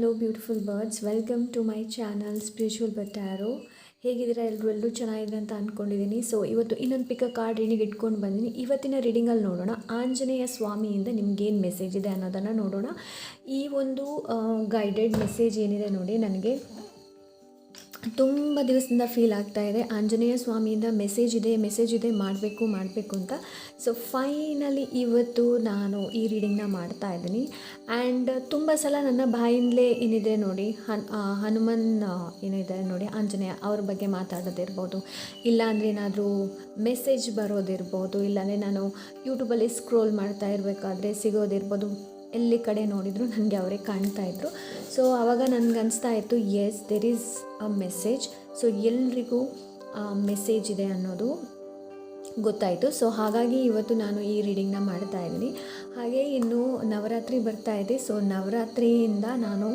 Hello beautiful birds, welcome to my channel spiritual ಬಟಾರೋ. ಹೇಗಿದ್ದೀರಾ ಎಲ್ಲರೂ ಚೆನ್ನಾಗಿದೆ ಅಂತ ಅಂದ್ಕೊಂಡಿದ್ದೀನಿ. ಸೊ ಇವತ್ತು ಇನ್ನೊಂದು ಪಿಕ್ ಕಾರ್ಡ್ ರೀಡಿಂಗ್ ಇಟ್ಕೊಂಡು ಬಂದಿನಿ. ಇವತ್ತಿನ ರೀಡಿಂಗಲ್ಲಿ ನೋಡೋಣ ಆಂಜನೇಯ ಸ್ವಾಮಿಯಿಂದ ನಿಮ್ಗೇನು ಮೆಸೇಜ್ ಇದೆ ಅನ್ನೋದನ್ನು ನೋಡೋಣ. ಈ ಒಂದು ಗೈಡೆಡ್ ಮೆಸೇಜ್ ಏನಿದೆ ನೋಡಿ, ನನಗೆ ತುಂಬ ದಿವಸದಿಂದ ಫೀಲ್ ಆಗ್ತಾ ಇದೆ. ಆಂಜನೇಯ ಸ್ವಾಮಿಯಿಂದ ಮೆಸೇಜ್ ಇದೆ ಮಾಡಬೇಕು ಅಂತ. ಸೊ ಫೈನಲಿ ಇವತ್ತು ನಾನು ಈ ರೀಡಿಂಗ್ನ ಮಾಡ್ತಾ ಇದ್ದೀನಿ. ಆ್ಯಂಡ್ ತುಂಬ ಸಲ ನನ್ನ ಬಾಯಿಂದಲೇ ಏನಿದೆ ನೋಡಿ, ಹನುಮನ್ ಏನಿದೆ ನೋಡಿ, ಆಂಜನೇಯ ಅವ್ರ ಬಗ್ಗೆ ಮಾತಾಡೋದಿರ್ಬೋದು, ಇಲ್ಲಾಂದರೆ ಏನಾದರೂ ಮೆಸೇಜ್ ಬರೋದಿರ್ಬೋದು, ಇಲ್ಲಾಂದರೆ ನಾನು ಯೂಟ್ಯೂಬಲ್ಲಿ ಸ್ಕ್ರೋಲ್ ಮಾಡ್ತಾ ಇರಬೇಕಾದ್ರೆ ಸಿಗೋದಿರ್ಬೋದು. ಎಲ್ಲಿ ಕಡೆ ನೋಡಿದ್ರು ನನಗೆ ಅವರೇ ಕಾಣ್ತಾಯಿದ್ರು. ಸೊ ಆವಾಗ ನನಗೆ ಅನಿಸ್ತಾ ಇತ್ತು, yes there is a message. So ಎಲ್ರಿಗೂ ಮೆಸೇಜ್ ಇದೆ ಅನ್ನೋದು ಗೊತ್ತಾಯಿತು. ಸೊ ಹಾಗಾಗಿ ಇವತ್ತು ನಾನು ಈ ರೀಡಿಂಗ್ನ ಮಾಡ್ತಾ ಇದ್ದೀನಿ. ಹಾಗೆ ಇನ್ನು ನವರಾತ್ರಿ ಬರ್ತಾ ಇದೆ. ಸೊ ನವರಾತ್ರಿಯಿಂದ ನಾನು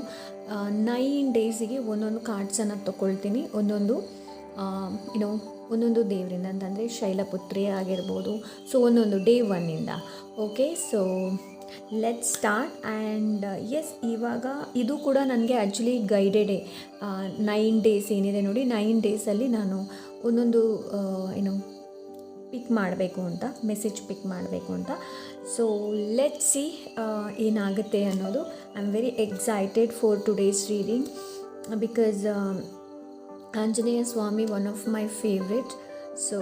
9 ಡೇಸಿಗೆ ಒಂದೊಂದು ಕಾರ್ಡ್ಸನ್ನು ತೊಗೊಳ್ತೀನಿ, ಒಂದೊಂದು ದೇವರಿಂದ, ಅಂತಂದರೆ ಶೈಲಪುತ್ರಿ ಆಗಿರ್ಬೋದು. ಸೊ ಒಂದೊಂದು ಡೇ 1ಇಂದ. Okay, so let start. And yes, ಇವಾಗ ಇದು ಕೂಡ ನನಗೆ ಆ್ಯಕ್ಚುಲಿ ಗೈಡೆಡೇ. 9 ಡೇಸ್ ಏನಿದೆ ನೋಡಿ, 9 ಡೇಸಲ್ಲಿ ನಾನು ಒಂದೊಂದು ಪಿಕ್ ಮಾಡಬೇಕು ಅಂತ, ಮೆಸೇಜ್ ಪಿಕ್ ಮಾಡಬೇಕು ಅಂತ. ಸೊ ಲೆಟ್ ಸಿ ಏನಾಗುತ್ತೆ ಅನ್ನೋದು. I am very excited for today's reading because Anjaneya Swami one of my favourite. So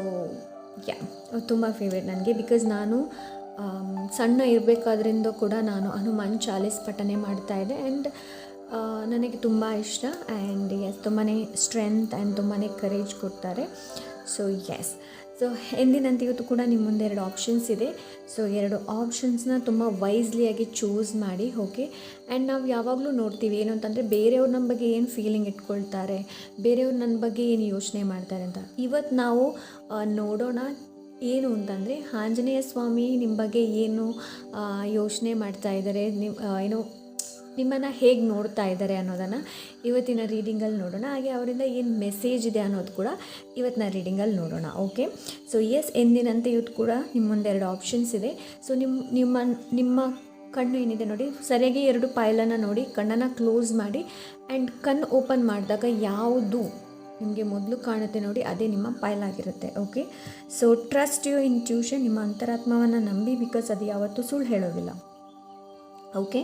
ತುಂಬ ಫೇವ್ರೆಟ್ ನನಗೆ. ಬಿಕಾಸ್ ನಾನು ಸಣ್ಣ ಇರಬೇಕಾದ್ರಿಂದ ಕೂಡ ನಾನು ಹನುಮಾನ್ ಚಾಲೀಸ್ ಪಠನೆ ಮಾಡ್ತಾಯಿದ್ದೆ. ಆ್ಯಂಡ್ ನನಗೆ ತುಂಬ ಇಷ್ಟ. ಆ್ಯಂಡ್ ತುಂಬಾ ಸ್ಟ್ರೆಂತ್ ಆ್ಯಂಡ್ ತುಂಬಾ ಕರೇಜ್ ಕೊಡ್ತಾರೆ. ಸೊ ಸೊ ಎಂದಿನಂತೆ ಇವತ್ತು ಕೂಡ ನಿಮ್ಮ ಮುಂದೆ 2 ಆಪ್ಷನ್ಸ್ ಇದೆ. ಸೊ 2 ಆಪ್ಷನ್ಸ್ನ ತುಂಬ ವೈಸ್ಲಿಯಾಗಿ ಚೂಸ್ ಮಾಡಿ. ಓಕೆ, ಆ್ಯಂಡ್ ನಾವು ಯಾವಾಗಲೂ ನೋಡ್ತೀವಿ ಏನು ಅಂತಂದರೆ, ಬೇರೆಯವ್ರು ನಮ್ಮ ಬಗ್ಗೆ ಏನು ಫೀಲಿಂಗ್ ಇಟ್ಕೊಳ್ತಾರೆ, ಬೇರೆಯವ್ರು ನನ್ನ ಬಗ್ಗೆ ಏನು ಯೋಚನೆ ಮಾಡ್ತಾರೆ ಅಂತ. ಇವತ್ತು ನಾವು ನೋಡೋಣ ಏನು ಅಂತಂದರೆ, ಆಂಜನೇಯ ಸ್ವಾಮಿ ನಿಮ್ಮ ಬಗ್ಗೆ ಏನು ಯೋಚನೆ ಮಾಡ್ತಾ ಇದ್ದಾರೆ, ನಿಮ್ಮನ್ನು ಹೇಗೆ ನೋಡ್ತಾ ಇದ್ದಾರೆ ಅನ್ನೋದನ್ನು ಇವತ್ತಿನ ರೀಡಿಂಗಲ್ಲಿ ನೋಡೋಣ. ಹಾಗೆ ಅವರಿಂದ ಏನು ಮೆಸೇಜ್ ಇದೆ ಅನ್ನೋದು ಕೂಡ ಇವತ್ತಿನ ರೀಡಿಂಗಲ್ಲಿ ನೋಡೋಣ. ಓಕೆ, ಸೊ ಎಂದಿನಂತೆ ಇವತ್ತು ಕೂಡ ನಿಮ್ಮ ಮುಂದೆ 2 ಆಪ್ಷನ್ಸ್ ಇದೆ. ಸೊ ನಿಮ್ಮ ಕಣ್ಣು ಏನಿದೆ ನೋಡಿ, ಸರಿಯಾಗಿ 2 ಪಾಯಲನ್ನು ನೋಡಿ, ಕಣ್ಣನ್ನು ಕ್ಲೋಸ್ ಮಾಡಿ. ಆ್ಯಂಡ್ ಕಣ್ಣು ಓಪನ್ ಮಾಡಿದಾಗ ಯಾವುದು ನಿಮಗೆ ಮೊದಲು ಕಾಣುತ್ತೆ ನೋಡಿ, ಅದೇ ನಿಮ್ಮ ಫೈಲ್ ಆಗಿರುತ್ತೆ. Okay, so trust your intuition, ನಿಮ್ಮ ಅಂತರಾತ್ಮವನ್ನು ನಂಬಿ, ಬಿಕಾಸ್ ಅದು ಯಾವತ್ತೂ ಸುಳ್ಳು ಹೇಳೋದಿಲ್ಲ. ಓಕೆ,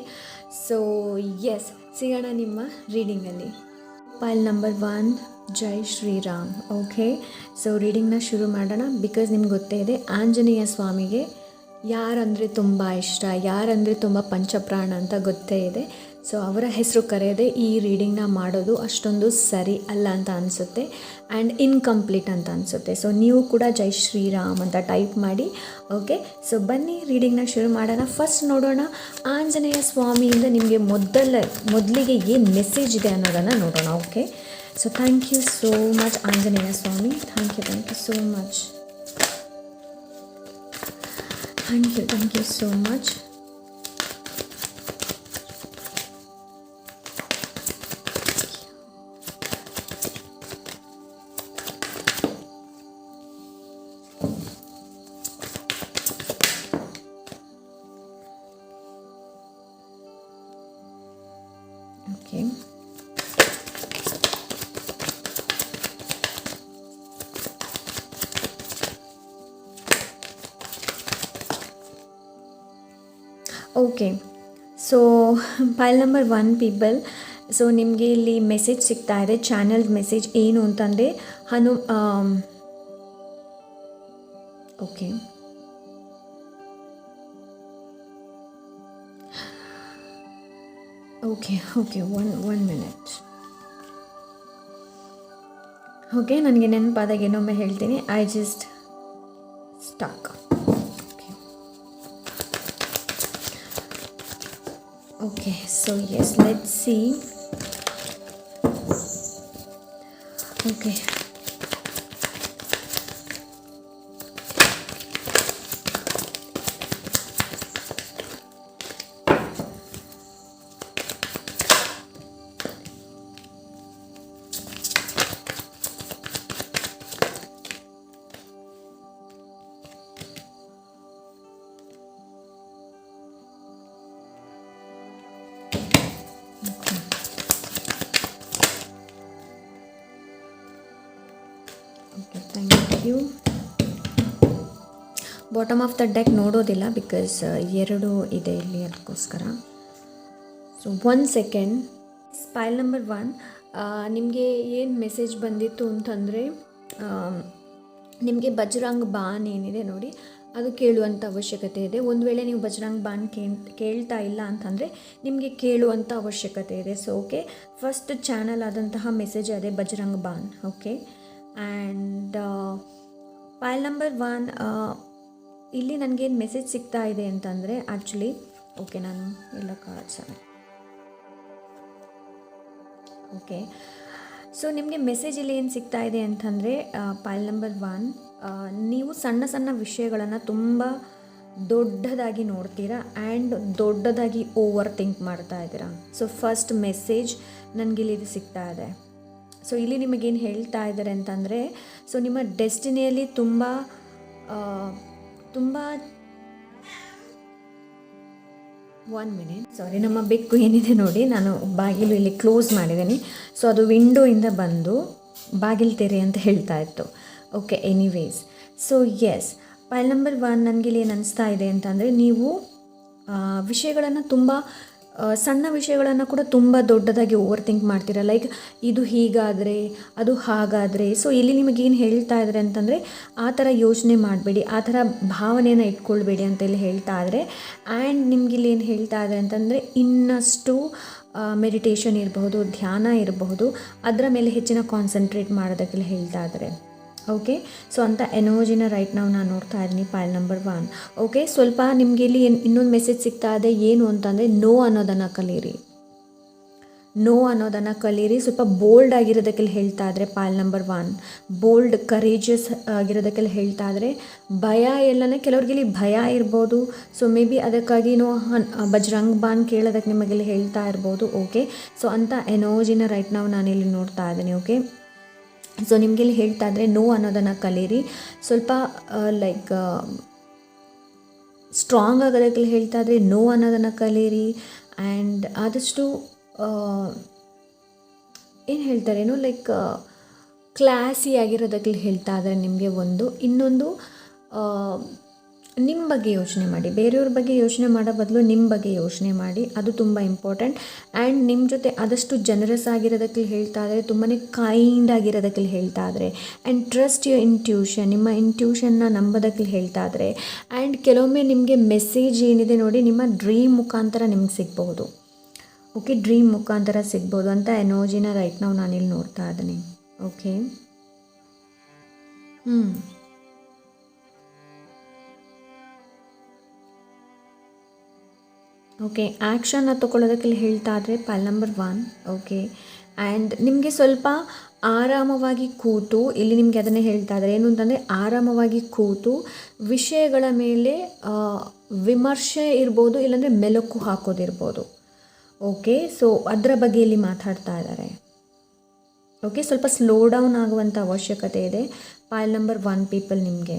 ಸೊ ಸಿಗೋಣ ನಿಮ್ಮ ರೀಡಿಂಗಲ್ಲಿ. ಫೈಲ್ ನಂಬರ್ 1, ಜೈ ಶ್ರೀರಾಮ್. ಓಕೆ, ಸೊ ರೀಡಿಂಗ್ನ ಶುರು ಮಾಡೋಣ. ಬಿಕಾಸ್ ನಿಮ್ಗೆ ಗೊತ್ತೇ ಇದೆ, ಆಂಜನೇಯ ಸ್ವಾಮಿಗೆ ಯಾರಂದರೆ ತುಂಬ ಇಷ್ಟ, ಯಾರಂದರೆ ತುಂಬ ಪಂಚಪ್ರಾಣ ಅಂತ ಗೊತ್ತೇ ಇದೆ. ಸೊ ಅವರ ಹೆಸರು ಕರೆಯದೆ ಈ ರೀಡಿಂಗ್ನ ಮಾಡೋದು ಅಷ್ಟೊಂದು ಸರಿ ಅಲ್ಲ ಅಂತ ಅನಿಸುತ್ತೆ, ಆ್ಯಂಡ್ ಇನ್ಕಂಪ್ಲೀಟ್ ಅಂತ ಅನಿಸುತ್ತೆ. ಸೊ ನೀವು ಕೂಡ ಜೈ ಶ್ರೀರಾಮ್ ಅಂತ ಟೈಪ್ ಮಾಡಿ. ಓಕೆ, ಸೊ ಬನ್ನಿ ರೀಡಿಂಗ್ನ ಶುರು ಮಾಡೋಣ. ಫಸ್ಟ್ ನೋಡೋಣ ಆಂಜನೇಯ ಸ್ವಾಮಿಯಿಂದ ನಿಮಗೆ ಮೊದಲಿಗೆ ಏನು ಮೆಸೇಜ್ ಇದೆ ಅನ್ನೋದನ್ನು ನೋಡೋಣ. Okay, so thank you so much Anjaneya Swami. Thank you so much. Thank you so much. Okay. Okay, so pile number 1 people. So ನಿಮಗೆ ಇಲ್ಲಿ ಮೆಸೇಜ್ ಸಿಗ್ತಾ ಇದೆ. ಚಾನಲ್ ಮೆಸೇಜ್ ಏನು ಅಂತಂದರೆ ಓಕೆ, ಒನ್ ಮಿನಿಟ್. ಓಕೆ, ನನಗೆ ನೆನಪಾದಾಗ ಇನ್ನೊಮ್ಮೆ ಹೇಳ್ತೀನಿ. I just stuck. Okay, so let's see. Okay, thank you. Bottom of the deck ನೋಡೋದಿಲ್ಲ ಬಿಕಾಸ್ 2 ಇದೆ ಇಲ್ಲಿ, ಅದಕ್ಕೋಸ್ಕರ. So 1 second. ಪೈಲ್ ನಂಬರ್ 1, ನಿಮಗೆ ಏನು ಮೆಸೇಜ್ ಬಂದಿತ್ತು ಅಂತಂದರೆ, ನಿಮಗೆ ಬಜರಂಗ್ ಬಾನ್ ಏನಿದೆ ನೋಡಿ, ಅದು ಕೇಳುವಂಥ ಅವಶ್ಯಕತೆ ಇದೆ. ಒಂದು ವೇಳೆ ನೀವು ಬಜರಂಗ್ ಬಾನ್ ಕೇಳ್ತಾ ಇಲ್ಲ ಅಂತಂದರೆ ನಿಮಗೆ ಕೇಳುವಂಥ ಅವಶ್ಯಕತೆ ಇದೆ. ಸೊ ಓಕೆ, ಫಸ್ಟ್ ಚಾನಲ್ ಆದಂತಹ ಮೆಸೇಜ್ ಅದೇ Bajrang Baan. Okay, and pile number 1, ಇಲ್ಲಿ ನನಗೇನು ಮೆಸೇಜ್ ಸಿಗ್ತಾ ಇದೆ ಅಂತಂದರೆ, ಆ್ಯಕ್ಚುಲಿ ಓಕೆ, ನಾನು ಎಲ್ಲ ಕಾರ್ಡ್ಸ್ ಓಕೆ. ಸೊ ನಿಮಗೆ ಮೆಸೇಜ್ ಇಲ್ಲಿ ಏನು ಸಿಗ್ತಾ ಇದೆ ಅಂತಂದರೆ, ಪೈಲ್ ನಂಬರ್ 1, ನೀವು ಸಣ್ಣ ಸಣ್ಣ ವಿಷಯಗಳನ್ನು ತುಂಬ ದೊಡ್ಡದಾಗಿ ನೋಡ್ತೀರಾ ಆ್ಯಂಡ್ ದೊಡ್ಡದಾಗಿ ಓವರ್ ಥಿಂಕ್ ಮಾಡ್ತಾ ಇದ್ದೀರಾ. ಸೊ ಫಸ್ಟ್ ಮೆಸೇಜ್ ನನಗಿಲ್ಲಿ ಇದು ಸಿಗ್ತಾ ಇದೆ. ಸೊ ಇಲ್ಲಿ ನಿಮಗೇನು ಹೇಳ್ತಾ ಇದ್ದಾರೆ ಅಂತಂದರೆ, ಸೊ ನಿಮ್ಮ ಡೆಸ್ಟಿನಿಯಲ್ಲಿ ತುಂಬ 1 ಮಿನಿಟ್, ಸಾರಿ, ನಮ್ಮ ಬೆಕ್ಕು ಏನಿದೆ ನೋಡಿ, ನಾನು ಬಾಗಿಲು ಇಲ್ಲಿ ಕ್ಲೋಸ್ ಮಾಡಿದ್ದೀನಿ. ಸೊ ಅದು ವಿಂಡೋಯಿಂದ ಬಂದು ಬಾಗಿಲು ತೆರೆ ಅಂತ ಹೇಳ್ತಾ ಇತ್ತು. Okay, anyways, so yes, pile number 1 ನನಗಿಲ್ಲಿ ಏನು ಅನಿಸ್ತಾ ಇದೆ ಅಂತಂದರೆ, ನೀವು ವಿಷಯಗಳನ್ನು ತುಂಬ ಸಣ್ಣ ವಿಷಯಗಳನ್ನು ಕೂಡ ತುಂಬ ದೊಡ್ಡದಾಗಿ ಓವರ್ ಥಿಂಕ್ ಮಾಡ್ತೀರಾ. ಲೈಕ್ ಇದು ಹೀಗಾದರೆ, ಅದು ಹಾಗಾದರೆ. ಸೊ ಇಲ್ಲಿ ನಿಮಗೇನು ಹೇಳ್ತಾ ಇದ್ದಾರೆ ಅಂತಂದರೆ, ಆ ಥರ ಯೋಚನೆ ಮಾಡಬೇಡಿ, ಆ ಥರ ಭಾವನೆಯನ್ನು ಇಟ್ಕೊಳ್ಬೇಡಿ ಅಂತ ಇಲ್ಲಿ ಹೇಳ್ತಾ ಇದ್ದಾರೆ. ಆ್ಯಂಡ್ ನಿಮಗಿಲ್ಲಿ ಏನು ಹೇಳ್ತಾ ಇದ್ದಾರೆ ಅಂತಂದರೆ, ಇನ್ನಷ್ಟು ಮೆಡಿಟೇಷನ್ ಇರಬಹುದು, ಧ್ಯಾನ ಇರಬಹುದು, ಅದರ ಮೇಲೆ ಹೆಚ್ಚಿನ ಕಾನ್ಸಂಟ್ರೇಟ್ ಮಾಡೋದಕ್ಕೆಲ್ಲ ಹೇಳ್ತಾ ಇದ್ದಾರೆ. ಓಕೆ, ಸೊ ಅಂಥ ಎನರ್ಜಿನ ರೈಟ್ ನಾವು ನಾನು ನೋಡ್ತಾ ಇದ್ದೀನಿ ಪೈಲ್ ನಂಬರ್ 1. ಓಕೆ, ಸ್ವಲ್ಪ ನಿಮಗೆ ಇಲ್ಲಿ ಇನ್ನೊಂದು ಮೆಸೇಜ್ ಸಿಗ್ತಾ ಇದೆ. ಏನು ಅಂತಂದರೆ, ನೋ ಅನ್ನೋದನ್ನು ಕಲೀರಿ, ನೋ ಅನ್ನೋದನ್ನು ಕಲೀರಿ. ಸ್ವಲ್ಪ ಬೋಲ್ಡ್ ಆಗಿರೋದಕ್ಕೆಲ್ಲ ಹೇಳ್ತಾ ಇದ್ದಾರೆ ಪೈಲ್ ನಂಬರ್ 1. ಬೋಲ್ಡ್, ಕರೇಜಿಯಸ್ ಆಗಿರೋದಕ್ಕೆಲ್ಲ ಹೇಳ್ತಾ ಇದ್ದಾರೆ. ಭಯ ಎಲ್ಲನೇ, ಕೆಲವ್ರಿಗೆ ಇಲ್ಲಿ ಭಯ ಇರ್ಬೋದು. ಸೊ ಮೇ ಬಿ ಅದಕ್ಕಾಗಿ ಬಜರಂಗ್ ಬಾನ್ ಕೇಳೋದಕ್ಕೆ ನಿಮಗೆಲ್ಲ ಹೇಳ್ತಾ ಇರ್ಬೋದು. ಓಕೆ, ಸೊ ಅಂಥ ಎನರ್ಜಿನ ರೈಟ್ ನಾವು ನಾನಿಲ್ಲಿ ನೋಡ್ತಾ ಇದ್ದೀನಿ. ಓಕೆ, ಸೊ ನಿಮಗೆಲ್ಲಿ ಹೇಳ್ತಾ ಇದ್ರೆ ನೋ ಅನ್ನೋದನ್ನು ಕಲೀರಿ. ಸ್ವಲ್ಪ ಲೈಕ್ ಸ್ಟ್ರಾಂಗ್ ಆಗೋದಕ್ಕೆಲ್ಲ ಹೇಳ್ತಾ ಇದ್ರೆ ನೋ ಅನ್ನೋದನ್ನು ಕಲೀರಿ. ಆ್ಯಂಡ್ ಆದಷ್ಟು ಏನು ಹೇಳ್ತಾರೇನೋ, ಲೈಕ್ ಕ್ಲಾಸಿ ಆಗಿರೋದಕ್ಕೆಲ್ಲ ಹೇಳ್ತಾ ಇದ್ದಾರೆ ನಿಮಗೆ. ಇನ್ನೊಂದು ನಿಮ್ಮ ಬಗ್ಗೆ ಯೋಚನೆ ಮಾಡಿ, ಬೇರೆಯವ್ರ ಬಗ್ಗೆ ಯೋಚನೆ ಮಾಡೋ ಬದಲು ನಿಮ್ಮ ಬಗ್ಗೆ ಯೋಚನೆ ಮಾಡಿ, ಅದು ತುಂಬ ಇಂಪಾರ್ಟೆಂಟ್. ಆ್ಯಂಡ್ ನಿಮ್ಮ ಜೊತೆ ಆದಷ್ಟು ಜನರಸ್ ಆಗಿರೋದಕ್ಕೆ ಹೇಳ್ತಾ ಇದ್ದಾರೆ, ತುಂಬಾ ಕೈಂಡ್ ಆಗಿರೋದಕ್ಕೆ ಹೇಳ್ತಾ ಇದ್ದಾರೆ. ಆ್ಯಂಡ್ ಟ್ರಸ್ಟ್ ಯುವರ್ ಇಂಟ್ಯೂಷನ್, ನಿಮ್ಮ ಇಂಟ್ಯೂಷನ್ನ ನಂಬೋದಕ್ಕೆ ಹೇಳ್ತಾ ಇದ್ದಾರೆ. ಆ್ಯಂಡ್ ಕೆಲವೊಮ್ಮೆ ನಿಮಗೆ ಮೆಸೇಜ್ ಏನಿದೆ ನೋಡಿ, ನಿಮ್ಮ ಡ್ರೀಮ್ ಮುಖಾಂತರ ನಿಮ್ಗೆ ಸಿಗ್ಬಹುದು. ಓಕೆ, ಡ್ರೀಮ್ ಮುಖಾಂತರ ಸಿಗ್ಬೋದು ಅಂತ ಎನರ್ಜಿನ ರೈಟ್ ನಾವು ನಾನಿಲ್ಲಿ ನೋಡ್ತಾ ಇದ್ದೀನಿ. ಓಕೆ, ಓಕೆ, ಆ್ಯಕ್ಷನ್ನ ತೊಗೊಳ್ಳೋದಕ್ಕೆ ಹೇಳ್ತಾ ಇದ್ರೆ ಪೈಲ್ ನಂಬರ್ 1. ಓಕೆ, ಆ್ಯಂಡ್ ನಿಮಗೆ ಸ್ವಲ್ಪ ಆರಾಮವಾಗಿ ಕೂತು, ಇಲ್ಲಿ ನಿಮಗೆ ಅದನ್ನೇ ಹೇಳ್ತಾ ಇದ್ದಾರೆ. ಏನು ಅಂತಂದರೆ, ಆರಾಮವಾಗಿ ಕೂತು ವಿಷಯಗಳ ಮೇಲೆ ವಿಮರ್ಶೆ ಇರ್ಬೋದು, ಇಲ್ಲಾಂದರೆ ಮೆಲುಕು ಹಾಕೋದಿರ್ಬೋದು. ಓಕೆ, ಸೊ ಅದರ ಬಗ್ಗೆ ಇಲ್ಲಿ ಮಾತಾಡ್ತಾ ಇದ್ದಾರೆ. ಓಕೆ, ಸ್ವಲ್ಪ ಸ್ಲೋ ಡೌನ್ ಆಗುವಂಥ ಅವಶ್ಯಕತೆ ಇದೆ ಪೈಲ್ ನಂಬರ್ 1 ಪೀಪಲ್. ನಿಮಗೆ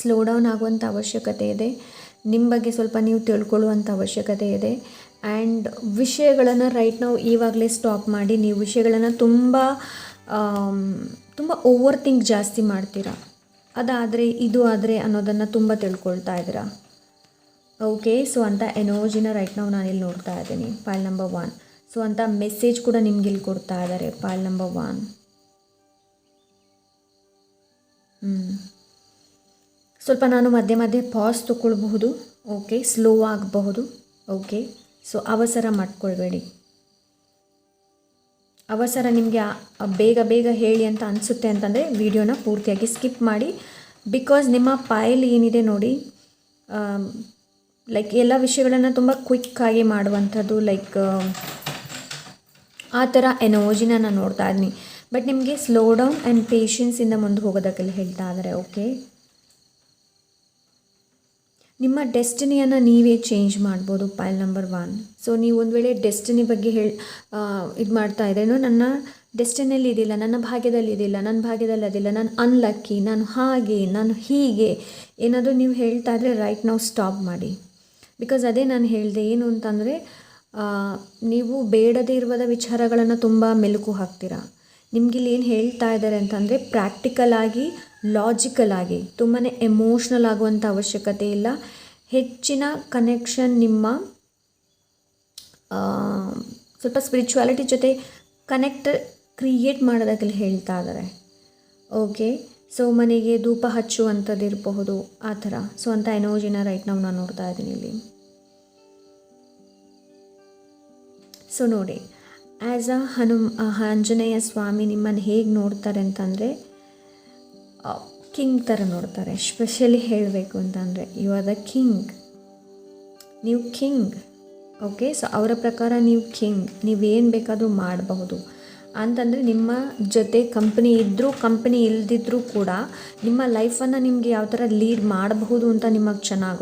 ಸ್ಲೋ ಡೌನ್ ಆಗುವಂಥ ಅವಶ್ಯಕತೆ ಇದೆ. ನಿಮ್ಮ ಬಗ್ಗೆ ಸ್ವಲ್ಪ ನೀವು ತಿಳ್ಕೊಳ್ಳುವಂಥ ಅವಶ್ಯಕತೆ ಇದೆ. ಆ್ಯಂಡ್ ವಿಷಯಗಳನ್ನು ರೈಟ್ ನಾವು ಇವಾಗಲೇ ಸ್ಟಾಪ್ ಮಾಡಿ, ನೀವು ವಿಷಯಗಳನ್ನು ತುಂಬ ಓವರ್ ಥಿಂಕ್ ಜಾಸ್ತಿ ಮಾಡ್ತೀರಾ. ಅದಾದರೆ ಇದು ಆದರೆ ಅನ್ನೋದನ್ನು ತುಂಬ ತಿಳ್ಕೊಳ್ತಾ ಇದ್ದೀರಾ. ಓಕೆ, ಸೊ ಅಂಥ ಎನರ್ಜಿನ ರೈಟ್ ನಾವು ನಾನಿಲ್ಲಿ ನೋಡ್ತಾ ಇದ್ದೀನಿ ಪೈಲ್ ನಂಬರ್ 1. ಸೊ ಅಂಥ ಮೆಸೇಜ್ ಕೂಡ ನಿಮ್ಗೆ ಇಲ್ಲಿ ಕೊಡ್ತಾ ಇದ್ದಾರೆ ಪೈಲ್ ನಂಬರ್ 1. ಸ್ವಲ್ಪ ನಾನು ಮಧ್ಯೆ ಮಧ್ಯೆ ಪಾಸ್ ತೊಗೊಳ್ಬಹುದು. ಓಕೆ, ಸ್ಲೋ ಆಗಬಹುದು. ಓಕೆ, ಸೊ ಅವಸರ ಮಾಡ್ಕೊಳ್ಬೇಡಿ. ಅವಸರ ನಿಮಗೆ ಬೇಗ ಬೇಗ ಹೇಳಿ ಅಂತ ಅನಿಸುತ್ತೆ ಅಂತಂದರೆ ವಿಡಿಯೋನ ಪೂರ್ತಿಯಾಗಿ ಸ್ಕಿಪ್ ಮಾಡಿ. ಬಿಕಾಸ್ ನಿಮ್ಮ ಪೈಲ್ ಏನಿದೆ ನೋಡಿ, ಲೈಕ್ ಎಲ್ಲ ವಿಷಯಗಳನ್ನು ತುಂಬ ಕ್ವಿಕ್ಕಾಗಿ ಮಾಡುವಂಥದ್ದು, ಲೈಕ್ ಆ ಥರ ಎನರ್ಜಿನ ನಾನು ನೋಡ್ತಾ ಇದ್ದೀನಿ. ಬಟ್ ನಿಮಗೆ ಸ್ಲೋ ಡೌನ್ ಆ್ಯಂಡ್ ಪೇಷನ್ಸಿಂದ ಮುಂದೆ ಹೋಗೋದಕ್ಕೆಲ್ಲ ಹೇಳ್ತಾ ಇದ್ದಾರೆ. ಓಕೆ, ನಿಮ್ಮ ಡೆಸ್ಟಿನಿಯನ್ನು ನೀವೇ ಚೇಂಜ್ ಮಾಡ್ಬೋದು ಪೈಲ್ ನಂಬರ್ 1. ಸೊ ನೀವು ಒಂದು ವೇಳೆ ಡೆಸ್ಟಿನಿ ಬಗ್ಗೆ ಇದು ಮಾಡ್ತಾ ಇದ್ದೇನೋ, ನನ್ನ ಡೆಸ್ಟಿನಿಯಲ್ಲಿ ಇದಿಲ್ಲ, ನನ್ನ ಭಾಗ್ಯದಲ್ಲಿ ಇದಿಲ್ಲ, ನನ್ನ ಭಾಗ್ಯದಲ್ಲಿ ಅದಿಲ್ಲ, ನಾನು ಅನ್ಲಕ್ಕಿ, ನಾನು ಹಾಗೆ, ನಾನು ಹೀಗೆ ಏನಾದರೂ ನೀವು ಹೇಳ್ತಾ ಇದ್ದರೆ ರೈಟ್ ನಾವು ಸ್ಟಾಪ್ ಮಾಡಿ. ಬಿಕಾಸ್ ಅದೇ ನಾನು ಹೇಳಿದೆ, ಏನು ಅಂತಂದರೆ ನೀವು ಬೇಡದೇ ಇರುವ ವಿಚಾರಗಳನ್ನು ತುಂಬ ಮೆಲುಕು ಹಾಕ್ತೀರಾ. ನಿಮಗಿಲ್ಲಿ ಏನು ಹೇಳ್ತಾ ಇದ್ದಾರೆ ಅಂತಂದರೆ ಪ್ರಾಕ್ಟಿಕಲ್ ಆಗಿ, ಲಾಜಿಕಲ್ ಆಗಿ, ತುಂಬಾ ಎಮೋಷ್ನಲ್ ಆಗುವಂಥ ಅವಶ್ಯಕತೆ ಇಲ್ಲ. ಹೆಚ್ಚಿನ ಕನೆಕ್ಷನ್ ನಿಮ್ಮ ಸ್ವಲ್ಪ ಸ್ಪಿರಿಚುವಾಲಿಟಿ ಜೊತೆ ಕನೆಕ್ಟ್ ಕ್ರಿಯೇಟ್ ಮಾಡೋದಕ್ಕೆ ಹೇಳ್ತಾ ಇದ್ದಾರೆ. ಓಕೆ, ಸೊ ಮನೆಗೆ ಧೂಪ ಹಚ್ಚುವಂಥದ್ದು ಇರಬಹುದು, ಆ ಥರ. ಸೊ ಅಂಥ ಎನರ್ಜಿನ ರೈಟ್ ನಾವು ನಾನು ನೋಡ್ತಾ ಇದ್ದೀನಿ ಇಲ್ಲಿ. ಸೊ ನೋಡಿ, ಆ್ಯಸ್ ಆಂಜನೇಯ ಸ್ವಾಮಿ ನಿಮ್ಮನ್ನು ಹೇಗೆ ನೋಡ್ತಾರೆ ಅಂತಂದರೆ ಕಿಂಗ್ ಥರ ನೋಡ್ತಾರೆ. ಸ್ಪೆಷಲಿ ಹೇಳಬೇಕು ಅಂತಂದರೆ ಯು ಆರ್ ದ ಕಿಂಗ್, ನೀವು ಕಿಂಗ್. ಓಕೆ, ಸೊ ಅವರ ಪ್ರಕಾರ ನೀವು ಕಿಂಗ್, ನೀವೇನು ಬೇಕಾದರೂ ಮಾಡಬಹುದು ಅಂತಂದರೆ ನಿಮ್ಮ ಜೊತೆ ಕಂಪ್ನಿ ಇದ್ದರೂ ಕಂಪ್ನಿ ಇಲ್ಲದಿದ್ದರೂ ಕೂಡ ನಿಮ್ಮ ಲೈಫನ್ನು ನಿಮಗೆ ಯಾವ ಥರ ಲೀಡ್ ಮಾಡಬಹುದು ಅಂತ ನಿಮಗೆ ಚೆನ್ನಾಗಿ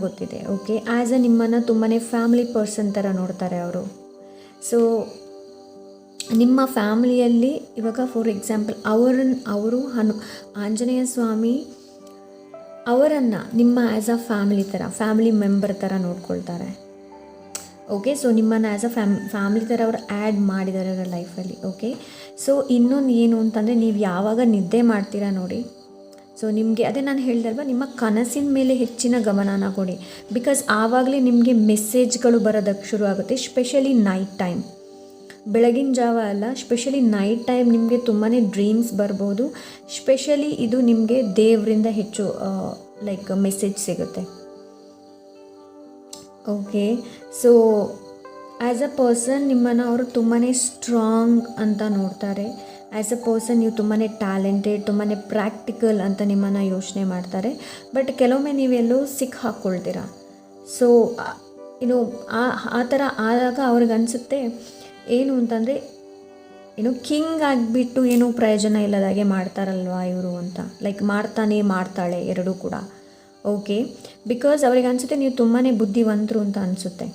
ಗೊತ್ತಿದೆ. ಓಕೆ, ಆ್ಯಸ್ ನಿಮ್ಮನ್ನು ತುಂಬಾ ಫ್ಯಾಮಿಲಿ ಪರ್ಸನ್ ಥರ ನೋಡ್ತಾರೆ ಅವರು. ಸೊ ನಿಮ್ಮ ಫ್ಯಾಮಿಲಿಯಲ್ಲಿ ಇವಾಗ ಫಾರ್ ಎಕ್ಸಾಂಪಲ್ ಅವರು ಆಂಜನೇಯ ಸ್ವಾಮಿ ಅವರನ್ನು ನಿಮ್ಮ ಆ್ಯಸ್ ಅ ಫ್ಯಾಮಿಲಿ ಮೆಂಬರ್ ಥರ ನೋಡ್ಕೊಳ್ತಾರೆ. ಓಕೆ, ಸೊ ನಿಮ್ಮನ್ನು ಆ್ಯಸ್ ಅ ಫ್ಯಾಮಿಲಿ ಥರ ಅವರು ಆ್ಯಡ್ ಮಾಡಿದ್ದಾರೆ ಅವರ ಲೈಫಲ್ಲಿ. ಓಕೆ, ಸೊ ಇನ್ನೊಂದು ಏನು ಅಂತಂದರೆ ನೀವು ಯಾವಾಗ ನಿದ್ದೆ ಮಾಡ್ತೀರಾ ನೋಡಿ, ಸೊ ನಿಮಗೆ ಅದೇ ನಾನು ಹೇಳ್ದಲ್ವ, ನಿಮ್ಮ ಕನಸಿನ ಮೇಲೆ ಹೆಚ್ಚಿನ ಗಮನನ ಕೊಡಿ. ಬಿಕಾಸ್ ಆವಾಗಲೇ ನಿಮಗೆ ಮೆಸೇಜ್ಗಳು ಬರೋದಕ್ಕೆ ಶುರು ಆಗುತ್ತೆ. ಸ್ಪೆಷಲಿ ನೈಟ್ ಟೈಮ್, ಬೆಳಗಿನ ಜಾವ ಅಲ್ಲ, ಸ್ಪೆಷಲಿ ನೈಟ್ ಟೈಮ್ ನಿಮಗೆ ತುಂಬಾ ಡ್ರೀಮ್ಸ್ ಬರ್ಬೋದು. ಸ್ಪೆಷಲಿ ಇದು ನಿಮಗೆ ದೇವರಿಂದ ಹೆಚ್ಚು ಲೈಕ್ ಮೆಸೇಜ್ ಸಿಗುತ್ತೆ. Okay, so as a person ನಿಮ್ಮನ್ನು ಅವರು ತುಂಬಾ ಸ್ಟ್ರಾಂಗ್ ಅಂತ ನೋಡ್ತಾರೆ. ಆ್ಯಸ್ ಅ ಪರ್ಸನ್ ನೀವು ತುಂಬಾ ಟ್ಯಾಲೆಂಟೆಡ್, ತುಂಬಾ ಪ್ರಾಕ್ಟಿಕಲ್ ಅಂತ ನಿಮ್ಮನ್ನು ಯೋಚನೆ ಮಾಡ್ತಾರೆ. ಬಟ್ ಕೆಲವೊಮ್ಮೆ ನೀವೆಲ್ಲೋ ಹಾಕ್ಕೊಳ್ತೀರಾ. ಸೊ ಆ ಥರ ಆದಾಗ ಅವ್ರಿಗೆ ಅನಿಸುತ್ತೆ ಏನು ಅಂತಂದರೆ ಕಿಂಗ್ ಆಗಿಬಿಟ್ಟು ಏನೂ ಪ್ರಯೋಜನ ಇಲ್ಲದಾಗೆ ಮಾಡ್ತಾರಲ್ವ ಇವರು ಅಂತ, ಲೈಕ್ ಮಾಡ್ತಾಳೆ ಎರಡೂ ಕೂಡ. ಓಕೆ, ಬಿಕಾಸ್ ಅವ್ರಿಗೆ ಅನಿಸುತ್ತೆ ನೀವು ತುಂಬಾ ಬುದ್ಧಿವಂತರು ಅಂತ ಅನಿಸುತ್ತೆ.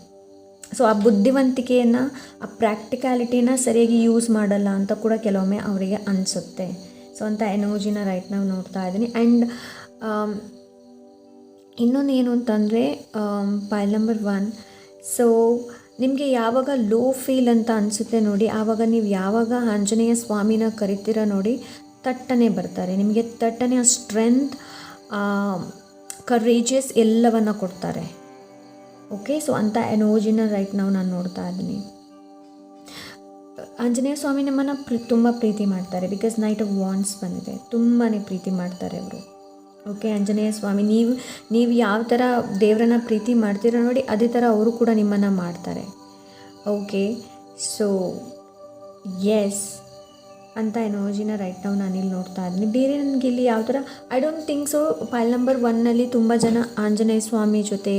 ಸೊ ಆ ಬುದ್ಧಿವಂತಿಕೆಯನ್ನು, ಆ ಪ್ರಾಕ್ಟಿಕ್ಯಾಲಿಟಿನ ಸರಿಯಾಗಿ ಯೂಸ್ ಮಾಡಲ್ಲ ಅಂತ ಕೂಡ ಕೆಲವೊಮ್ಮೆ ಅವರಿಗೆ ಅನಿಸುತ್ತೆ. ಸೊ ಅಂಥ ಎನರ್ಜಿನ ರೈಟ್ ನಾವು ನೋಡ್ತಾ ಇದ್ದೀನಿ. ಆ್ಯಂಡ್ ಇನ್ನೊಂದು ಏನು ಅಂತಂದರೆ ಪೈಲ್ ನಂಬರ್ 1. ಸೊ ನಿಮಗೆ ಯಾವಾಗ ಲೋ ಫೀಲ್ ಅಂತ ಅನಿಸುತ್ತೆ ನೋಡಿ, ಆವಾಗ ನೀವು ಯಾವಾಗ ಆಂಜನೇಯ ಸ್ವಾಮಿನ ಕರಿತೀರ ನೋಡಿ, ತಟ್ಟನೆ ಬರ್ತಾರೆ ನಿಮಗೆ. ತಟ್ಟನೆ ಆ ಸ್ಟ್ರೆಂತ್, ಕರೇಜಸ್ ಎಲ್ಲವನ್ನು ಕೊಡ್ತಾರೆ. ಓಕೆ, ಸೊ ಅಂಥ ಎನರ್ಜಿನ ರೈಟ್ ನಾನು ನೋಡ್ತಾ ಇದ್ದೀನಿ. ಆಂಜನೇಯ ಸ್ವಾಮಿ ನಿಮ್ಮನ್ನು ತುಂಬ ಪ್ರೀತಿ ಮಾಡ್ತಾರೆ. ಬಿಕಾಸ್ ನೈಟ್ ಆಫ್ ವಾಂಡ್ಸ್ ಬಂದಿದೆ, ತುಂಬಾ ಪ್ರೀತಿ ಮಾಡ್ತಾರೆ ಅವರು. ಓಕೆ, ಆಂಜನೇಯ ಸ್ವಾಮಿ ನೀವು ಯಾವ ಥರ ದೇವರನ್ನ ಪ್ರೀತಿ ಮಾಡ್ತೀರೋ ನೋಡಿ, ಅದೇ ಥರ ಅವರು ಕೂಡ ನಿಮ್ಮನ್ನು ಮಾಡ್ತಾರೆ. ಓಕೆ, ಸೊ ಎಸ್ ಅಂತ ಎನರ್ಜಿನ ರೈಟ್ ನಾನಿಲ್ಲಿ ನೋಡ್ತಾ ಇದ್ದೀನಿ. ಬೇರೆ ನನಗೆ ಇಲ್ಲಿ ಯಾವ ಥರ I don't think so. Pile number 1ನಲ್ಲಿ ತುಂಬ ಜನ ಆಂಜನೇಯ ಸ್ವಾಮಿ ಜೊತೆ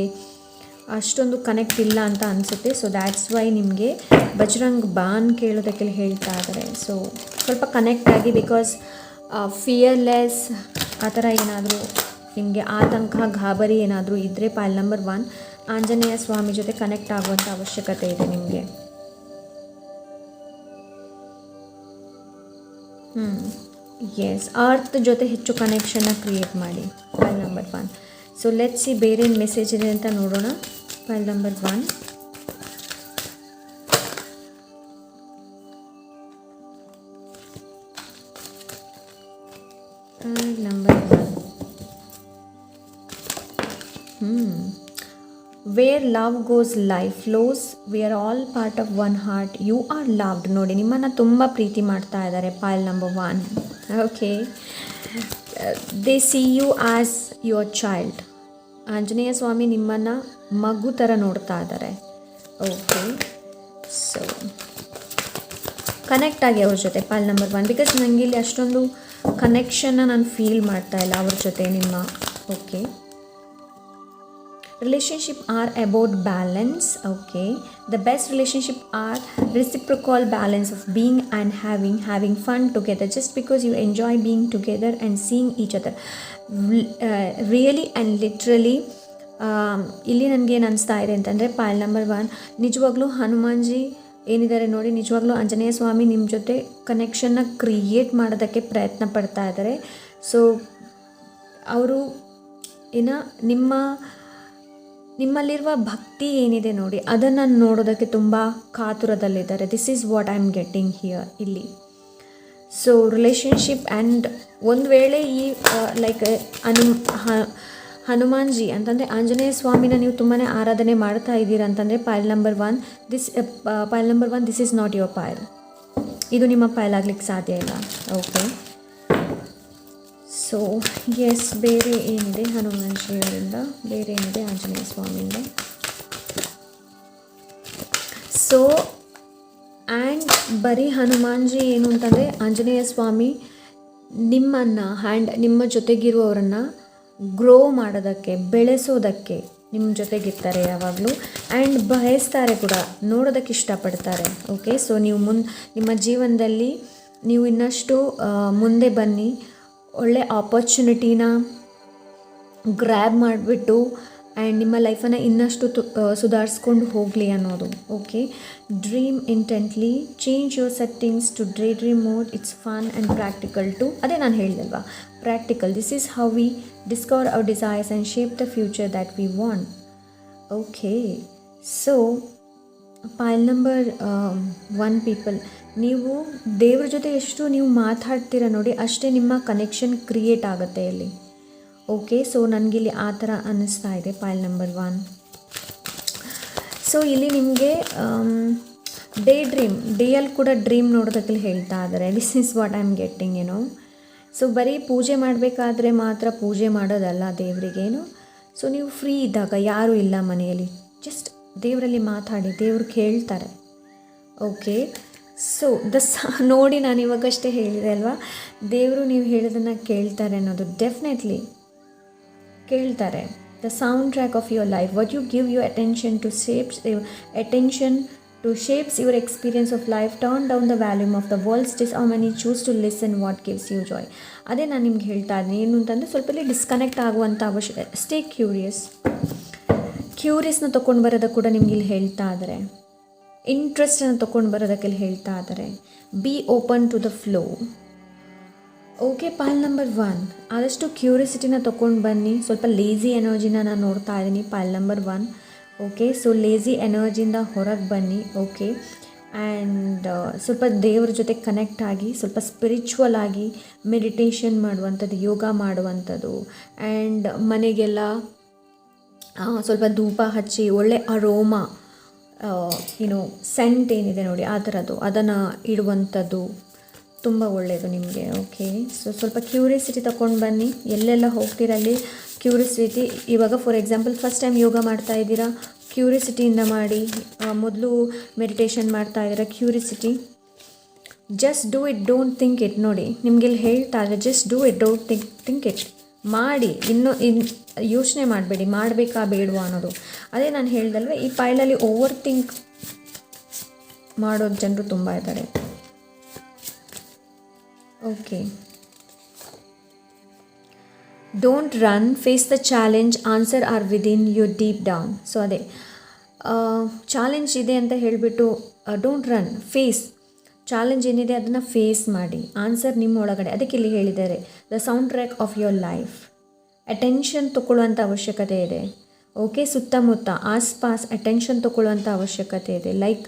ಅಷ್ಟೊಂದು ಕನೆಕ್ಟ್ ಇಲ್ಲ ಅಂತ ಅನಿಸುತ್ತೆ. ಸೊ ದ್ಯಾಟ್ಸ್ ವೈ ನಿಮಗೆ ಬಜರಂಗ್ ಬಾನ್ ಕೇಳೋದಕ್ಕೆ ಹೇಳ್ತಾ ಇದ್ದಾರೆ. ಸೊ ಸ್ವಲ್ಪ ಕನೆಕ್ಟ್ ಆಗಿ, ಬಿಕಾಸ್ ಫಿಯರ್ಲೆಸ್ ಆ ಥರ ಏನಾದರೂ ನಿಮಗೆ ಆತಂಕ, ಗಾಬರಿ ಏನಾದರೂ ಇದ್ದರೆ ಪೈಲ್ ನಂಬರ್ 1 ಆಂಜನೇಯ ಸ್ವಾಮಿ ಜೊತೆ ಕನೆಕ್ಟ್ ಆಗುವಂಥ ಅವಶ್ಯಕತೆ ಇದೆ ನಿಮಗೆ. ಎಸ್, ಅರ್ತ್ ಜೊತೆ ಹೆಚ್ಚು ಕನೆಕ್ಷನ್ನ ಕ್ರಿಯೇಟ್ ಮಾಡಿ pile number 1. So let's see ಬೇರೆ ಮೆಸೇಜ್ ಇದೆ ಅಂತ ನೋಡೋಣ. Pile number 1. Pile number 1. Where love goes life flows, we are all part of one heart, you are loved. ನೋಡಿ, ನಿಮ್ಮನ್ನು ತುಂಬ ಪ್ರೀತಿ ಮಾಡ್ತಾ ಇದ್ದಾರೆ pile number 1. Okay, they see you as your child. Anjaneya Swami ನಿಮ್ಮನ್ನು ಮಗು ಥರ ನೋಡ್ತಾ ಇದ್ದಾರೆ. ಓಕೆ, ಸೊ ಕನೆಕ್ಟ್ ಆಗಿ ಅವ್ರ ಜೊತೆ ಪೈಲ್ ನಂಬರ್ 1. ಬಿಕಾಸ್ ನನಗೆ ಇಲ್ಲಿ ಅಷ್ಟೊಂದು ಕನೆಕ್ಷನ್ನ ನಾನು ಫೀಲ್ ಮಾಡ್ತಾ ಇಲ್ಲ ಅವ್ರ ಜೊತೆ ನಿಮ್ಮ. Okay, relationship are about balance. Okay, the best relationship are reciprocal balance of being and having fun together, just because you enjoy being together and seeing each other really and literally. ಇಲ್ಲಿ ನನಗೇನು ಅನಿಸ್ತಾ ಇದೆ ಅಂತಂದರೆ pile number 1 ನಿಜವಾಗ್ಲೂ ಹನುಮಾನ್ಜಿ ಏನಿದ್ದಾರೆ ನೋಡಿ, ನಿಜವಾಗ್ಲೂ ಆಂಜನೇಯ ಸ್ವಾಮಿ ನಿಮ್ಮ ಜೊತೆ ಕನೆಕ್ಷನ್ನ ಕ್ರಿಯೇಟ್ ಮಾಡೋದಕ್ಕೆ ಪ್ರಯತ್ನ ಪಡ್ತಾ ಇದ್ದಾರೆ. ಸೊ ಅವರು ನಿಮ್ಮ ನಿಮ್ಮಲ್ಲಿರುವ ಭಕ್ತಿ ಏನಿದೆ ನೋಡಿ, ಅದನ್ನು ನೋಡೋದಕ್ಕೆ ತುಂಬ ಕಾತುರದಲ್ಲಿದ್ದಾರೆ. This is what I am getting here ಇಲ್ಲಿ. ಸೊ ರಿಲೇಷನ್ಶಿಪ್ ಆ್ಯಂಡ್ ಒಂದು ವೇಳೆ ಈ ಲೈಕ್ ಹನುಮಾನ್ಜಿ ಅಂತಂದರೆ ಆಂಜನೇಯ ಸ್ವಾಮಿನ ನೀವು ತುಂಬಾ ಆರಾಧನೆ ಮಾಡ್ತಾ ಇದ್ದೀರಾ ಅಂತಂದರೆ pile number 1 this is not your pile. ಇದು ನಿಮ್ಮ ಪೈಲ್ ಆಗ್ಲಿಕ್ಕೆ ಸಾಧ್ಯ ಇಲ್ಲ. ಓಕೆ, ಸೊ ಎಸ್, ಬೇರೆ ಏನಿದೆ ಹನುಮಾನ್ಜಿಯವರಿಂದ, ಬೇರೆ ಏನಿದೆ ಆಂಜನೇಯ ಸ್ವಾಮಿಯಿಂದ. ಸೊ ಆ್ಯಂಡ್ ಬರೀ ಹನುಮಾನ್ಜಿ ಏನು ಅಂತಂದರೆ ಆಂಜನೇಯ ಸ್ವಾಮಿ ನಿಮ್ಮ ಜೊತೆಗಿರುವವರನ್ನು ಗ್ರೋ ಮಾಡೋದಕ್ಕೆ, ಬೆಳೆಸೋದಕ್ಕೆ ನಿಮ್ಮ ಜೊತೆಗಿರ್ತಾರೆ ಯಾವಾಗಲೂ. ಆ್ಯಂಡ್ ಬಯಸ್ತಾರೆ ಕೂಡ, ನೋಡೋದಕ್ಕೆ ಇಷ್ಟಪಡ್ತಾರೆ. ಓಕೆ, ಸೊ ನೀವು ನಿಮ್ಮ ಜೀವನದಲ್ಲಿ ನೀವು ಇನ್ನಷ್ಟು ಮುಂದೆ ಬನ್ನಿ, ಒಳ್ಳೆ ಆಪರ್ಚುನಿಟಿನ ಗ್ರ್ಯಾಬ್ ಮಾಡಿಬಿಟ್ಟು ಆ್ಯಂಡ್ ನಿಮ್ಮ ಲೈಫನ್ನು ಇನ್ನಷ್ಟು ಸುಧಾರಿಸ್ಕೊಂಡು ಹೋಗಲಿ ಅನ್ನೋದು. Okay, dream intently, change your settings to dream mode. It's fun and practical too. ಅದೇ ನಾನು ಹೇಳಿದಲ್ವಾ, practical. This is how we discover our desires and shape the future that we want. Okay, so pile number 1 people, ನೀವು ದೇವ್ರ ಜೊತೆ ಎಷ್ಟು ನೀವು ಮಾತಾಡ್ತೀರ ನೋಡಿ, ಅಷ್ಟೇ ನಿಮ್ಮ ಕನೆಕ್ಷನ್ ಕ್ರಿಯೇಟ್ ಆಗುತ್ತೆ ಇಲ್ಲಿ. ಓಕೆ, ಸೊ ನನಗಿಲ್ಲಿ ಆ ಥರ ಅನ್ನಿಸ್ತಾ ಇದೆ ಪೈಲ್ ನಂಬರ್ 1. ಸೊ ಇಲ್ಲಿ ನಿಮಗೆ ಡೇಯಲ್ಲಿ ಕೂಡ ಡ್ರೀಮ್ ನೋಡೋದಕ್ಕೆ ಹೇಳ್ತಾ ಇದ್ದಾರೆ. This is what I am getting, ಏನೋ. ಸೊ ಬರೀ ಪೂಜೆ ಮಾಡಬೇಕಾದ್ರೆ ಮಾತ್ರ ಪೂಜೆ ಮಾಡೋದಲ್ಲ ದೇವರಿಗೇನು. ಸೊ ನೀವು ಫ್ರೀ ಇದ್ದಾಗ, ಯಾರೂ ಇಲ್ಲ ಮನೆಯಲ್ಲಿ, ಜಸ್ಟ್ ದೇವರಲ್ಲಿ ಮಾತಾಡಿ, ದೇವ್ರು ಕೇಳ್ತಾರೆ. ಓಕೆ, ಸೊ ನೋಡಿ, ನಾನು ಇವಾಗಷ್ಟೇ ಹೇಳಿದೆ ಅಲ್ವಾ, ದೇವರು ನೀವು ಹೇಳೋದನ್ನು ಕೇಳ್ತಾರೆ ಅನ್ನೋದು. ಡೆಫಿನೆಟ್ಲಿ ಕೇಳ್ತಾರೆ. The sound track of your life, what you give your attention to shapes your experience of life. Turn down the volume of the world's this how many choose to listen what gives you joy. ಅದೇ ನಾನು ನಿಮ್ಗೆ ಹೇಳ್ತಾ ಇದ್ದೀನಿ. ಏನು ಅಂತಂದರೆ ಸ್ವಲ್ಪ disconnect ಆಗುವಂಥ ಅವಶ್ಯಕತೆ. ಸ್ಟೇ ಕ್ಯೂರಿಯಸ್ನ ತೊಗೊಂಡು ಬರೋದಕ್ಕೆ ಕೂಡ ನಿಮ್ಗೆ ಇಲ್ಲಿ ಹೇಳ್ತಾ ಇದ್ದಾರೆ. ಇಂಟ್ರೆಸ್ಟನ್ನು ತೊಗೊಂಡು ಬರೋದಕ್ಕೆ ಹೇಳ್ತಾ ಇದ್ದಾರೆ. Be open to the flow. Okay, pile number 1, ಆದಷ್ಟು ಕ್ಯೂರಿಯಾಸಿಟಿನ ತೊಗೊಂಡು ಬನ್ನಿ. ಸ್ವಲ್ಪ ಲೇಝಿ ಎನರ್ಜಿನ ನಾನು ನೋಡ್ತಾ ಇದ್ದೀನಿ ಪೈಲ್ ನಂಬರ್ 1. ಓಕೆ, ಸೊ ಲೇಝಿ ಎನರ್ಜಿಯಿಂದ ಹೊರಗೆ ಬನ್ನಿ. ಓಕೆ, ಆ್ಯಂಡ್ ಸ್ವಲ್ಪ ದೇವ್ರ ಜೊತೆ ಕನೆಕ್ಟ್ ಆಗಿ, ಸ್ವಲ್ಪ ಸ್ಪಿರಿಚುವಲ್ ಆಗಿ ಮೆಡಿಟೇಷನ್ ಮಾಡುವಂಥದ್ದು, ಯೋಗ ಮಾಡುವಂಥದ್ದು, ಆ್ಯಂಡ್ ಮನೆಗೆಲ್ಲ ಸ್ವಲ್ಪ ಧೂಪ ಹಚ್ಚಿ, ಒಳ್ಳೆ ಅರೋಮಾ, ಸೆಂಟ್ ಏನಿದೆ ನೋಡಿ ಆ ಥರದ್ದು, ಅದನ್ನು ಇಡುವಂಥದ್ದು ತುಂಬ ಒಳ್ಳೆಯದು ನಿಮಗೆ. ಓಕೆ, ಸೊ ಸ್ವಲ್ಪ ಕ್ಯೂರಿಯಾಸಿಟಿ ತಗೊಂಡು ಬನ್ನಿ. ಎಲ್ಲೆಲ್ಲ ಹೋಗ್ತೀರಲ್ಲಿ ಕ್ಯೂರಿಯಾಸಿಟಿ. ಇವಾಗ ಫಾರ್ ಎಕ್ಸಾಂಪಲ್ ಫಸ್ಟ್ ಟೈಮ್ ಯೋಗ ಮಾಡ್ತಾ ಇದ್ದೀರಾ, ಕ್ಯೂರಿಯಾಸಿಟಿಯಿಂದ ಮಾಡಿ. ಮೊದಲು ಮೆಡಿಟೇಷನ್ ಮಾಡ್ತಾ ಇದ್ದೀರಾ, curiosity. Just do it, don't think it. ನೋಡಿ, ನಿಮಗಿಲ್ಲಿ ಹೇಳ್ತಾ ಇದ್ದಾರೆ, just do it, don't think it. ಮಾಡಿ, ಯೋಚನೆ ಮಾಡಬೇಡಿ, ಮಾಡಬೇಕಾ ಬೇಡವಾ ಅನ್ನೋದು. ಅದೇ ನಾನು ಹೇಳ್ದಲ್ವ, ಈ ಪೈಲಲ್ಲಿ ಓವರ್ ಥಿಂಕ್ ಮಾಡೋದು ಜನರು ತುಂಬ ಇದ್ದಾರೆ. Okay, don't run, face the challenge, answer are within you deep down. So ಅದೇ ಚಾಲೆಂಜ್ ಇದೆ ಅಂತ ಹೇಳಿಬಿಟ್ಟು ಡೋಂಟ್ ರನ್, ಫೇಸ್. ಚಾಲೆಂಜ್ ಏನಿದೆ ಅದನ್ನು ಫೇಸ್ ಮಾಡಿ, ಆನ್ಸರ್ ನಿಮ್ಮ ಒಳಗಡೆ. ಅದಕ್ಕೆ ಇಲ್ಲಿ ಹೇಳಿದ್ದಾರೆ, the sound track of your life. Attention ತೊಗೊಳ್ಳುವಂಥ ಅವಶ್ಯಕತೆ ಇದೆ. ಓಕೆ, ಸುತ್ತಮುತ್ತ ಆಸ್ಪಾಸ್ ಅಟೆನ್ಷನ್ ತೊಗೊಳ್ಳುವಂಥ ಅವಶ್ಯಕತೆ ಇದೆ. Like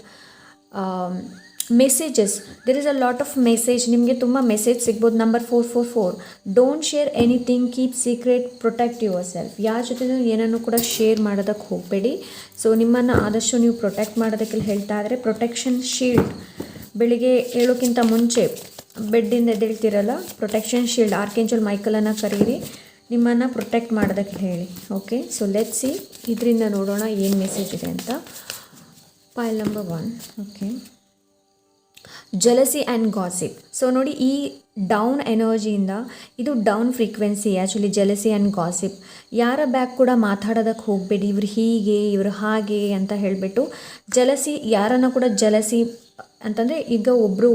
messages, there is a lot of message. ನಿಮಗೆ ತುಂಬ ಮೆಸೇಜ್ ಸಿಗ್ಬೋದು. Number 444, don't share anything, keep secret, protect yourself. ಯಾರ ಜೊತೆ ಏನನ್ನು ಕೂಡ ಶೇರ್ ಮಾಡೋದಕ್ಕೆ ಹೋಗಬೇಡಿ. ಸೊ ನಿಮ್ಮನ್ನು ಆದಷ್ಟು ನೀವು ಪ್ರೊಟೆಕ್ಟ್ ಮಾಡೋದಕ್ಕೆ ಹೇಳ್ತಾ ಇದ್ದಾರೆ. ಪ್ರೊಟೆಕ್ಷನ್ ಶೀಲ್ಡ್, ಬೆಳಿಗ್ಗೆ ಹೇಳೋಕ್ಕಿಂತ ಮುಂಚೆ ಬೆಡ್ಡಿಂದ ಎದ್ದೇಳ್ತಿರಲ್ಲ, ಪ್ರೊಟೆಕ್ಷನ್ ಶೀಲ್ಡ್, ಆರ್ಕೇಂಜಲ್ ಮೈಕಲನ್ನು ಕರೀರಿ, ನಿಮ್ಮನ್ನು ಪ್ರೊಟೆಕ್ಟ್ ಮಾಡೋದಕ್ಕೆ ಹೇಳಿ. ಓಕೆ, ಸೊ ಲೆಟ್ಸ್ ಸಿ, ಇದರಿಂದ ನೋಡೋಣ ಏನು ಮೆಸೇಜ್ ಇದೆ ಅಂತ. ಪೈಲ್ number 1. Okay, jealousy and gossip. So ನೋಡಿ, ಈ ಡೌನ್ ಎನರ್ಜಿಯಿಂದ, ಇದು down frequency actually, jealousy and gossip. ಯಾರ ಬ್ಯಾಗ್ ಕೂಡ ಮಾತಾಡೋದಕ್ಕೆ ಹೋಗಬೇಡಿ, ಇವ್ರು ಹೀಗೆ, ಇವರು ಹಾಗೆ ಅಂತ ಹೇಳಿಬಿಟ್ಟು. ಜಲಸಿ, ಯಾರನ್ನು ಕೂಡ ಜಲಸಿ ಅಂತಂದರೆ, ಈಗ ಒಬ್ಬರು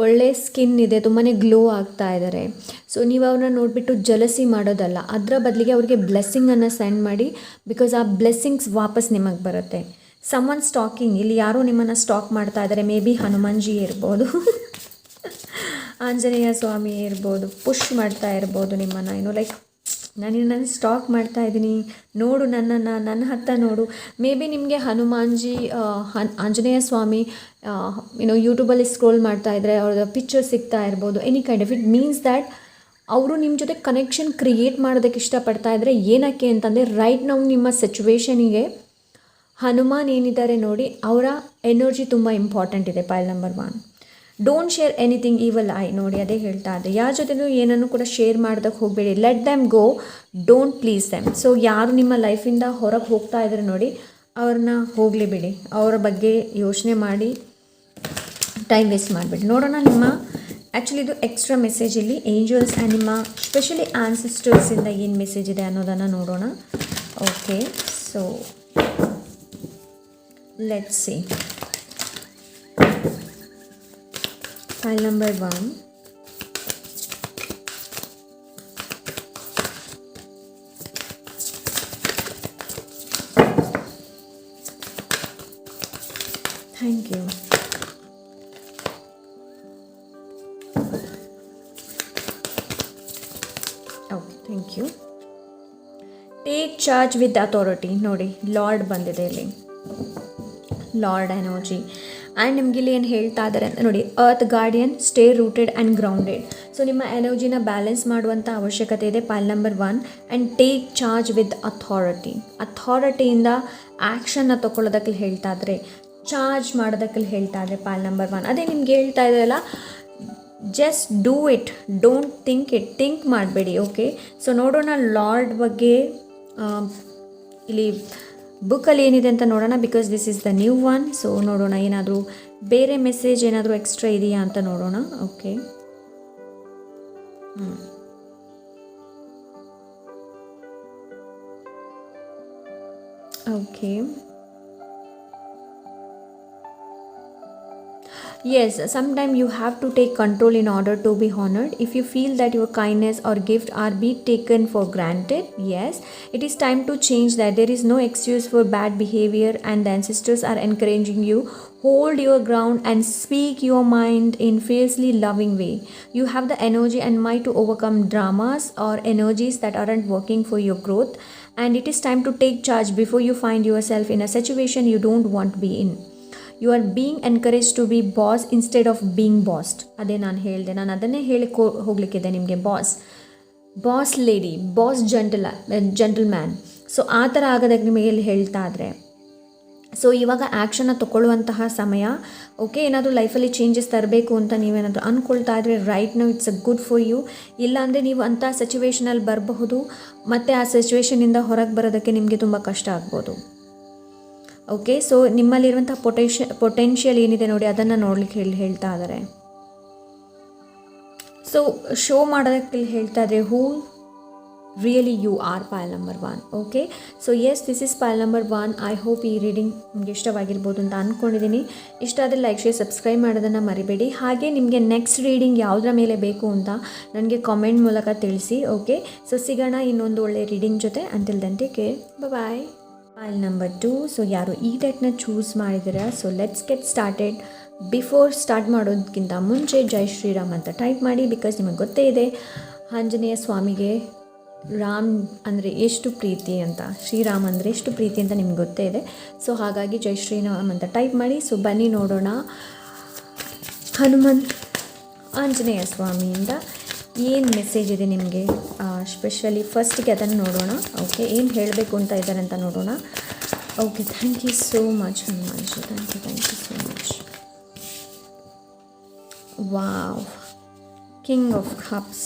ಒಳ್ಳೆ ಸ್ಕಿನ್ ಇದೆ, ತುಂಬಾ ಗ್ಲೋ ಆಗ್ತಾ ಇದ್ದಾರೆ. ಸೊ ನೀವು ಅವ್ರನ್ನ ನೋಡಿಬಿಟ್ಟು ಜಲಸಿ ಮಾಡೋದಲ್ಲ, ಅದರ ಬದಲಿಗೆ ಅವ್ರಿಗೆ ಬ್ಲೆಸ್ಸಿಂಗನ್ನು ಸೆಂಡ್ ಮಾಡಿ. ಬಿಕಾಸ್ ಆ ಬ್ಲೆಸ್ಸಿಂಗ್ಸ್ ವಾಪಸ್ ನಿಮಗೆ ಬರುತ್ತೆ. ಸಮ್ವನ್ ಸ್ಟಾಕಿಂಗ್, ಇಲ್ಲಿ ಯಾರೋ ನಿಮ್ಮನ್ನು ಸ್ಟಾಕ್ ಮಾಡ್ತಾ ಇದ್ದಾರೆ. ಮೇ ಬಿ ಹನುಮಾನ್ಜಿ ಇರ್ಬೋದು, ಆಂಜನೇಯ ಸ್ವಾಮಿ ಇರ್ಬೋದು, ಪುಷ್ ಮಾಡ್ತಾ ಇರ್ಬೋದು ನಿಮ್ಮನ್ನು, ಲೈಕ್ ನಾನು ಸ್ಟಾಕ್ ಮಾಡ್ತಾ ಇದ್ದೀನಿ, ನೋಡು ನನ್ನನ್ನು, ನನ್ನ ಹತ್ತ ನೋಡು. ಮೇ ಬಿ ನಿಮಗೆ ಹನುಮಾನ್ಜಿ ಆಂಜನೇಯ ಸ್ವಾಮಿ ಯೂಟ್ಯೂಬಲ್ಲಿ ಸ್ಕ್ರೋಲ್ ಮಾಡ್ತಾ ಇದ್ದರೆ ಅವ್ರದ್ದು ಪಿಕ್ಚರ್ ಸಿಗ್ತಾ ಇರ್ಬೋದು. Any kind of it means that ಅವರು ನಿಮ್ಮ ಜೊತೆ ಕನೆಕ್ಷನ್ ಕ್ರಿಯೇಟ್ ಮಾಡೋದಕ್ಕೆ ಇಷ್ಟಪಡ್ತಾ ಇದ್ದರೆ. ಏನಕ್ಕೆ ಅಂತಂದರೆ ರೈಟ್ ನಾವು ನಿಮ್ಮ ಸಿಚುವೇಶನಿಗೆ ಹನುಮಾನ್ ಏನಿದ್ದಾರೆ ನೋಡಿ, ಅವರ ಎನರ್ಜಿ ತುಂಬ ಇಂಪಾರ್ಟೆಂಟ್ ಇದೆ. Pile number 1, don't share anything evil I. ನೋಡಿ ಅದೇ ಹೇಳ್ತಾ ಇದ್ದೆ, ಯಾರ ಜೊತೆನೂ ಏನನ್ನು ಕೂಡ ಶೇರ್ ಮಾಡೋದಕ್ಕೆ ಹೋಗಬೇಡಿ. Let damn go, don't please damn. So ಯಾರು ನಿಮ್ಮ ಲೈಫಿಂದ ಹೊರಗೆ ಹೋಗ್ತಾ ಇದ್ದಾರೆ ನೋಡಿ, ಅವ್ರನ್ನ ಹೋಗಲಿ ಬಿಡಿ. ಅವರ ಬಗ್ಗೆ ಯೋಚನೆ ಮಾಡಿ ಟೈಮ್ ವೇಸ್ಟ್ ಮಾಡಿಬಿಡಿ. ನೋಡೋಣ ನಿಮ್ಮ ಆ್ಯಕ್ಚುಲಿ ಇದು ಎಕ್ಸ್ಟ್ರಾ ಮೆಸೇಜ್ ಇಲ್ಲಿ ಏಂಜಲ್ಸ್ ಆ್ಯಂಡ್ ನಿಮ್ಮ ಸ್ಪೆಷಲಿ ಆನ್ಸಿಸ್ಟರ್ಸಿಂದ ಏನು ಮೆಸೇಜ್ ಇದೆ ಅನ್ನೋದನ್ನು ನೋಡೋಣ. Okay, so let's C. Pile number 1, thank you. Okay, thank you. Take charge with authority. ನೋಡಿ ಲಾರ್ಡ್ ಬಂದಿದೆ ಇಲ್ಲಿ, ಲಾರ್ಡ್ ಎನರ್ಜಿ. ಆ್ಯಂಡ್ ನಿಮ್ಗೆ ಇಲ್ಲಿ ಏನು ಹೇಳ್ತಾ ಇದ್ದಾರೆ ಅಂತ ನೋಡಿ, earth guardian, stay rooted and grounded. So ನಿಮ್ಮ ಎನರ್ಜಿನ ಬ್ಯಾಲೆನ್ಸ್ ಮಾಡುವಂಥ ಅವಶ್ಯಕತೆ ಇದೆ. Pile number 1, and take charge with authority. ಅಥಾರಿಟಿಯಿಂದ ಆ್ಯಕ್ಷನ್ನ ತೊಗೊಳ್ಳೋದಕ್ಕೆ ಹೇಳ್ತಾ ಇದ್ದಾರೆ, ಚಾರ್ಜ್ ಮಾಡೋದಕ್ಕೆ ಹೇಳ್ತಾ ಇದ್ದಾರೆ. ಪೈಲ್ ನಂಬರ್ 1 ಅದೇ ನಿಮ್ಗೆ ಹೇಳ್ತಾ ಇದೆಯಲ್ಲ, just do it, don't think it. Think ಮಾಡಬೇಡಿ. ಓಕೆ, ಸೊ ನೋಡೋಣ ಲಾರ್ಡ್ ಬಗ್ಗೆ ಇಲ್ಲಿ ಬುಕ್ಕಲ್ಲಿ ಏನಿದೆ ಅಂತ ನೋಡೋಣ. Because this is the new one. So ನೋಡೋಣ ಏನಾದರೂ ಬೇರೆ ಮೆಸೇಜ್ ಏನಾದರೂ ಎಕ್ಸ್ಟ್ರಾ ಇದೆಯಾ ಅಂತ ನೋಡೋಣ. Okay, okay, yes, sometimes you have to take control in order to be honored. If you feel that your kindness or gift are being taken for granted, yes, it is time to change that. There is no excuse for bad behavior and the ancestors are encouraging you. Hold your ground and speak your mind in fiercely loving way. You have the energy and might to overcome dramas or energies that aren't working for your growth, and it is time to take charge before you find yourself in a situation you don't want to be in. You are being encourage to be boss instead of being bossed. ಅದೇ ನಾನು ಹೇಳಿದೆ, ನಾನು ಅದನ್ನೇ ಹೇಳಿ ಹೋಗ್ಲಿಕ್ಕಿದೆ ನಿಮಗೆ. Boss lady, boss gentleman. So ಆ ಥರ ಆಗೋದಕ್ಕೆ ನಿಮಗೆ ಇಲ್ಲಿ ಹೇಳ್ತಾ ಇದ್ರೆ, ಸೊ ಇವಾಗ ಆ್ಯಕ್ಷನ್ನ ತೊಗೊಳ್ಳುವಂತಹ ಸಮಯ. ಓಕೆ, ಏನಾದರೂ ಲೈಫಲ್ಲಿ ಚೇಂಜಸ್ ತರಬೇಕು ಅಂತ ನೀವೇನಾದರೂ ಅಂದ್ಕೊಳ್ತಾ ಇದ್ರೆ right now it's a good for you. ಇಲ್ಲಾಂದರೆ ನೀವು ಅಂಥ ಸಿಚುವೇಷನಲ್ಲಿ ಬರಬಹುದು, ಮತ್ತು ಆ ಸಿಚುವೇಷನಿಂದ ಹೊರಗೆ ಬರೋದಕ್ಕೆ ನಿಮಗೆ ತುಂಬ ಕಷ್ಟ ಆಗ್ಬೋದು. ಓಕೆ, ಸೊ ನಿಮ್ಮಲ್ಲಿರುವಂಥ ಪೊಟೆನ್ಷಿಯಲ್ ಏನಿದೆ ನೋಡಿ, ಅದನ್ನು ನೋಡ್ಲಿಕ್ಕೆ ಹೇಳ್ತಾ ಇದ್ದಾರೆ. ಸೊ ಶೋ ಮಾಡೋದಕ್ಕೆ ಹೇಳ್ತಾ ಇದ್ದಾರೆ who really you are. Pile number 1. Okay, so yes, this is pile number 1. I hope ಈ ರೀಡಿಂಗ್ ನಿಮಗೆ ಇಷ್ಟವಾಗಿರ್ಬೋದು ಅಂತ ಅಂದ್ಕೊಂಡಿದ್ದೀನಿ. ಇಷ್ಟ ಆದರೆ ಲೈಕ್, ಶೇರ್, ಸಬ್ಸ್ಕ್ರೈಬ್ ಮಾಡೋದನ್ನು ಮರಿಬೇಡಿ. ಹಾಗೆ ನಿಮಗೆ ನೆಕ್ಸ್ಟ್ ರೀಡಿಂಗ್ ಯಾವುದರ ಮೇಲೆ ಬೇಕು ಅಂತ ನನಗೆ ಕಾಮೆಂಟ್ ಮೂಲಕ ತಿಳಿಸಿ. ಓಕೆ, ಸೊ ಸಿಗೋಣ ಇನ್ನೊಂದು ಒಳ್ಳೆ ರೀಡಿಂಗ್ ಜೊತೆ. Until then take care, bye. Pile number 2. So ಯಾರು ಈ ಡೆಕ್ನ ಚೂಸ್ ಮಾಡಿದ್ದೀರಾ, so let's get started. Before start ಮಾಡೋದಕ್ಕಿಂತ ಮುಂಚೆ ಜೈ ಶ್ರೀರಾಮ್ ಅಂತ ಟೈಪ್ ಮಾಡಿ. ಬಿಕಾಸ್ ನಿಮಗೆ ಗೊತ್ತೇ ಇದೆ ಆಂಜನೇಯ ಸ್ವಾಮಿಗೆ ರಾಮ್ ಅಂದರೆ ಎಷ್ಟು ಪ್ರೀತಿ ಅಂತ, ಶ್ರೀರಾಮ್ ಅಂದರೆ ಎಷ್ಟು ಪ್ರೀತಿ ಅಂತ ನಿಮ್ಗೆ ಗೊತ್ತೇ ಇದೆ. ಸೊ ಹಾಗಾಗಿ ಜೈ ಶ್ರೀರಾಮ್ ಅಂತ ಟೈಪ್ ಮಾಡಿ. ಸೊ ಬನ್ನಿ ನೋಡೋಣ ಆಂಜನೇಯ ಸ್ವಾಮಿಯಿಂದ ಏನು ಮೆಸೇಜ್ ಇದೆ ನಿಮಗೆ. ಸ್ಪೆಷಲಿ ಫಸ್ಟಿಗೆ ಅದನ್ನು ನೋಡೋಣ. ಓಕೆ, ಏನು ಹೇಳಬೇಕು ಅಂತ ಇದ್ದಾರೆ ಅಂತ ನೋಡೋಣ. Okay, thank you so much Hanumanji, thank you so much. Wow, king of cups,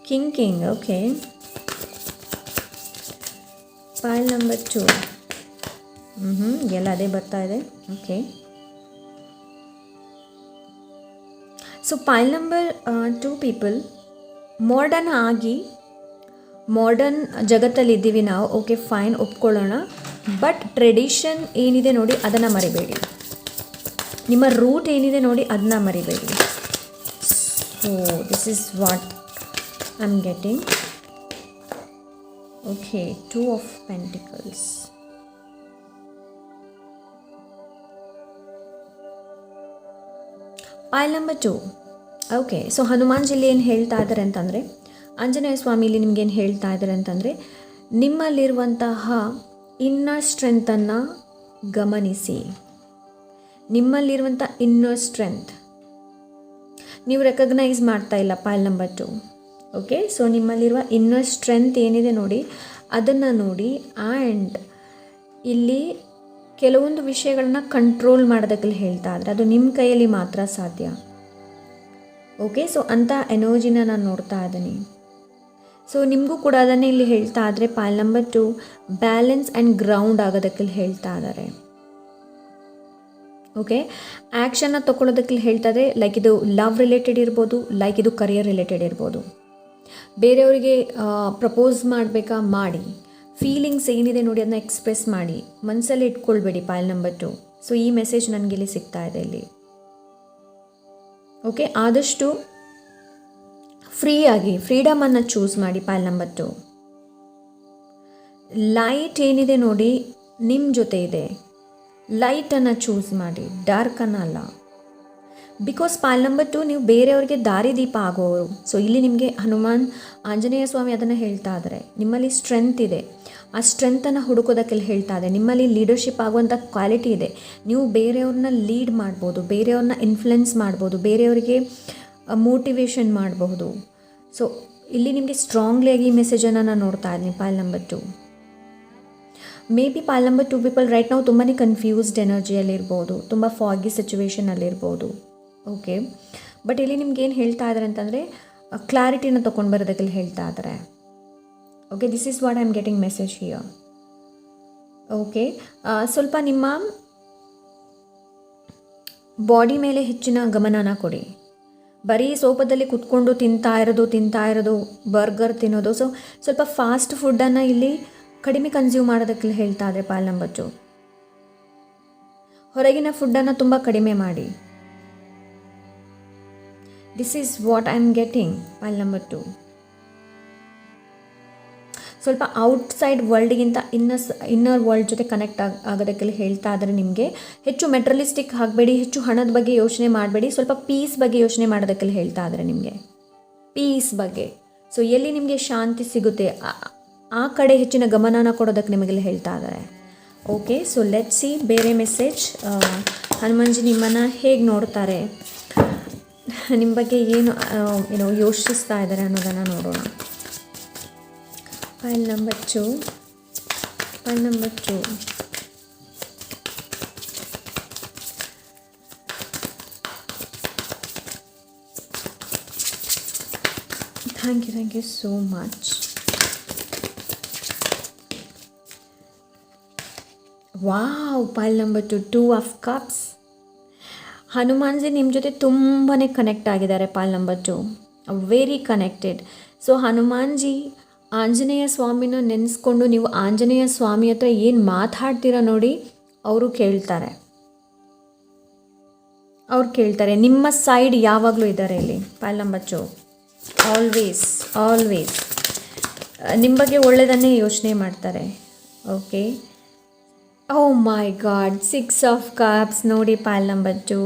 king. Okay, pile number 2. ಎಲ್ಲ ಅದೇ ಬರ್ತಾ ಇದೆ. Okay, so pile number 2 people modern ಜಗತ್ತಲ್ಲಿದ್ದೀವಿ ನಾವು. ಓಕೆ, ಫೈನ್, ಒಪ್ಕೊಳ್ಳೋಣ. ಬಟ್ ಟ್ರೆಡಿಷನ್ ಏನಿದೆ ನೋಡಿ ಅದನ್ನು ಮರಿಬೇಡಿ. ನಿಮ್ಮ ರೂಟ್ ಏನಿದೆ ನೋಡಿ ಅದನ್ನ ಮರಿಬೇಡಿ. So this is what I am getting. Okay, 2 of Pentacles. Pile number 2. Okay, so Hanuman ಜಿಲ್ಲೆ ಏನು ಹೇಳ್ತಾ ಇದ್ದಾರೆ ಅಂತಂದರೆ, ಆಂಜನೇಯ ಸ್ವಾಮಿ ಇಲ್ಲಿ ನಿಮ್ಗೇನು ಹೇಳ್ತಾ ಇದ್ದಾರೆ ಅಂತಂದರೆ, ನಿಮ್ಮಲ್ಲಿರುವಂತಹ ಇನ್ನರ್ ಸ್ಟ್ರೆಂತನ್ನು ಗಮನಿಸಿ. ನಿಮ್ಮಲ್ಲಿರುವಂಥ ಇನ್ನರ್ ಸ್ಟ್ರೆಂತ್ ನೀವು ರೆಕಗ್ನೈಸ್ ಮಾಡ್ತಾ ಇಲ್ಲ. ಪಾಲ್ ನಂಬರ್ 2. ಓಕೆ, ಸೊ ನಿಮ್ಮಲ್ಲಿರುವ ಇನ್ನರ್ ಸ್ಟ್ರೆಂತ್ ಏನಿದೆ ನೋಡಿ, ಅದನ್ನು ನೋಡಿ. ಆ್ಯಂಡ್ ಇಲ್ಲಿ ಕೆಲವೊಂದು ವಿಷಯಗಳನ್ನ ಕಂಟ್ರೋಲ್ ಮಾಡೋದಕ್ಕೆ ಹೇಳ್ತಾ ಇದ್ದಾರೆ. ಅದು ನಿಮ್ಮ ಕೈಯಲ್ಲಿ ಮಾತ್ರ ಸಾಧ್ಯ. ಓಕೆ, ಸೊ ಅಂಥ ಎನರ್ಜಿನ ನಾನು ನೋಡ್ತಾ ಇದ್ದೀನಿ. ಸೊ ನಿಮಗೂ ಕೂಡ ಅದನ್ನೇ ಇಲ್ಲಿ ಹೇಳ್ತಾ ಇದ್ದಾರೆ. Pile number 2 balance and ground ಆಗೋದಕ್ಕೆ ಹೇಳ್ತಾ ಇದ್ದಾರೆ. ಓಕೆ, ಆ್ಯಕ್ಷನ್ನ ತೊಗೊಳೋದಕ್ಕೆ ಹೇಳ್ತಾ ಇದೆ. ಲೈಕ್ ಇದು ಲವ್ ರಿಲೇಟೆಡ್ ಇರ್ಬೋದು, ಲೈಕ್ ಇದು ಕರಿಯರ್ ರಿಲೇಟೆಡ್ ಇರ್ಬೋದು. ಬೇರೆಯವರಿಗೆ ಪ್ರಪೋಸ್ ಮಾಡಬೇಕಾ, ಮಾಡಿ. ಫೀಲಿಂಗ್ಸ್ ಏನಿದೆ ನೋಡಿ ಅದನ್ನ ಎಕ್ಸ್ಪ್ರೆಸ್ ಮಾಡಿ, ಮನಸ್ಸಲ್ಲಿ ಇಟ್ಕೊಳ್ಬೇಡಿ. ಪಾಲ್ ನಂಬರ್ 2. ಸೊ ಈ ಮೆಸೇಜ್ ನನಗೆ ಇಲ್ಲಿ ಸಿಗ್ತಾ ಇದೆ ಇಲ್ಲಿ. ಓಕೆ, ಆದಷ್ಟು ಫ್ರೀಡಮನ್ನು ಚೂಸ್ ಮಾಡಿ. ಪಾಲ್ ನಂಬರ್ 2 ಲೈಟ್ ಏನಿದೆ ನೋಡಿ ನಿಮ್ಮ ಜೊತೆ ಇದೆ. ಲೈಟನ್ನು ಚೂಸ್ ಮಾಡಿ, ಡಾರ್ಕನ್ನು ಅಲ್ಲ. ಬಿಕಾಸ್ ಪಾಲ್ ನಂಬರ್ 2 ನೀವು ಬೇರೆಯವ್ರಿಗೆ ದಾರಿದೀಪ ಆಗೋರು. ಸೊ ಇಲ್ಲಿ ನಿಮಗೆ ಆಂಜನೇಯ ಸ್ವಾಮಿ ಅದನ್ನು ಹೇಳ್ತಾ ಇದ್ದಾರೆ. ನಿಮ್ಮಲ್ಲಿ ಸ್ಟ್ರೆಂತ್ ಇದೆ, ಆ ಸ್ಟ್ರೆಂತನ್ನು ಹುಡುಕೋದಕ್ಕೆ ಹೇಳ್ತಾ ಇದೆ. ನಿಮ್ಮಲ್ಲಿ ಲೀಡರ್ಶಿಪ್ ಆಗುವಂಥ ಕ್ವಾಲಿಟಿ ಇದೆ. ನೀವು ಬೇರೆಯವ್ರನ್ನ ಲೀಡ್ ಮಾಡ್ಬೋದು, ಬೇರೆಯವ್ರನ್ನ ಇನ್ಫ್ಲುಯೆನ್ಸ್ ಮಾಡ್ಬೋದು, ಬೇರೆಯವರಿಗೆ ಮೋಟಿವೇಶನ್ ಮಾಡಬಹುದು. ಸೊ ಇಲ್ಲಿ ನಿಮಗೆ ಸ್ಟ್ರಾಂಗ್ಲಿಯಾಗಿ ಈ ಮೆಸೇಜನ್ನು ನಾನು ನೋಡ್ತಾ ಇದ್ದೀನಿ. Pile number 2 may be pile number 2 people right ನಾವು ತುಂಬಾ ಕನ್ಫ್ಯೂಸ್ಡ್ ಎನರ್ಜಿಯಲ್ಲಿರ್ಬೋದು, ತುಂಬ ಫಾಗಿ ಸಿಚುವೇಷನಲ್ಲಿರ್ಬೋದು. ಓಕೆ, ಬಟ್ ಇಲ್ಲಿ ನಿಮ್ಗೆ ಏನು ಹೇಳ್ತಾ ಇದ್ದಾರೆ ಅಂತಂದರೆ, ಕ್ಲಾರಿಟಿನ ತೊಗೊಂಡು ಬರೋದಕ್ಕೆ ಹೇಳ್ತಾ ಇದ್ದಾರೆ. Okay, this is what I am getting message here. Okay, ಸ್ವಲ್ಪ ನಿಮ್ಮ ಬಾಡಿ ಮೇಲೆ ಹೆಚ್ಚಿನ ಗಮನನ ಕೊಡಿ. ಬರೀ ಸೋಫಾದಲ್ಲಿ ಕುತ್ಕೊಂಡು ತಿಂತಾ ಇರೋದು ಬರ್ಗರ್ ತಿನ್ನೋದು. ಸೊ ಸ್ವಲ್ಪ ಫಾಸ್ಟ್ ಫುಡ್ಡನ್ನು ಇಲ್ಲಿ ಕಡಿಮೆ ಕನ್ಸ್ಯೂಮ್ ಮಾಡೋದಕ್ಕೆ ಹೇಳ್ತಾ ಇದ್ದಾರೆ. ಪಾಲ್ ನಂಬರ್ 2 ಹೊರಗಿನ ಫುಡ್ಡನ್ನು ತುಂಬ ಕಡಿಮೆ ಮಾಡಿ. This is what I am getting. Pile number 2 ಸ್ವಲ್ಪ ಔಟ್ಸೈಡ್ ವರ್ಲ್ಡ್ಗಿಂತ ಇನ್ನರ್ ವರ್ಲ್ಡ್ ಜೊತೆ ಕನೆಕ್ಟ್ ಆಗೋದಕ್ಕೆ ಹೇಳ್ತಾ ಇದ್ದಾರೆ. ನಿಮಗೆ ಹೆಚ್ಚು ಮೆಟ್ರಲಿಸ್ಟಿಕ್ ಆಗಬೇಡಿ, ಹೆಚ್ಚು ಹಣದ ಬಗ್ಗೆ ಯೋಚನೆ ಮಾಡಬೇಡಿ, ಸ್ವಲ್ಪ ಪೀಸ್ ಬಗ್ಗೆ ಯೋಚನೆ ಮಾಡೋದಕ್ಕೆ ಹೇಳ್ತಾ ಇದ್ದಾರೆ. ನಿಮಗೆ ಪೀಸ್ ಬಗ್ಗೆ, ಸೊ ಎಲ್ಲಿ ನಿಮಗೆ ಶಾಂತಿ ಸಿಗುತ್ತೆ ಆ ಕಡೆ ಹೆಚ್ಚಿನ ಗಮನನ ಕೊಡೋದಕ್ಕೆ ನಿಮಗೆಲ್ಲ ಹೇಳ್ತಾ ಇದ್ದಾರೆ. ಓಕೆ, ಸೊ ಲೆಟ್ಸ್ ಸಿ ಬೇರೆ ಮೆಸೇಜ್. ಹನುಮಾನ್ಜಿ ನಿಮ್ಮನ್ನು ಹೇಗೆ ನೋಡ್ತಾರೆ, ನಿಮ್ಮ ಬಗ್ಗೆ ಏನು ಯೋಚಿಸ್ತಾ ಇದ್ದಾರೆ ಅನ್ನೋದನ್ನು ನೋಡೋಣ. Pile number 2 thank you so much. Wow, pile number 2 of cups. Hanumanji ನಿಮ್ಮ ಜೊತೆ ತುಂಬಾ ಕನೆಕ್ಟ್ ಆಗಿದ್ದಾರೆ. Pile number 2 very connected. So Hanumanji Anjaneya ಸ್ವಾಮಿನ ನೆನೆಸ್ಕೊಂಡು ನೀವು ಆಂಜನೇಯ ಸ್ವಾಮಿ ಹತ್ರ ಏನು ಮಾತಾಡ್ತೀರ ನೋಡಿ, ಅವರು ಕೇಳ್ತಾರೆ. ನಿಮ್ಮ ಸೈಡ್ ಯಾವಾಗಲೂ ಇದ್ದಾರೆ ಇಲ್ಲಿ. ಪಾಲ್ ನಂಬರ್ 2 ಆಲ್ವೇಸ್ ನಿಮ್ಮ ಬಗ್ಗೆ ಒಳ್ಳೆಯದನ್ನೇ ಯೋಚನೆ ಮಾಡ್ತಾರೆ. Okay, oh my god, 6 of cups ನೋಡಿ. Pile number 2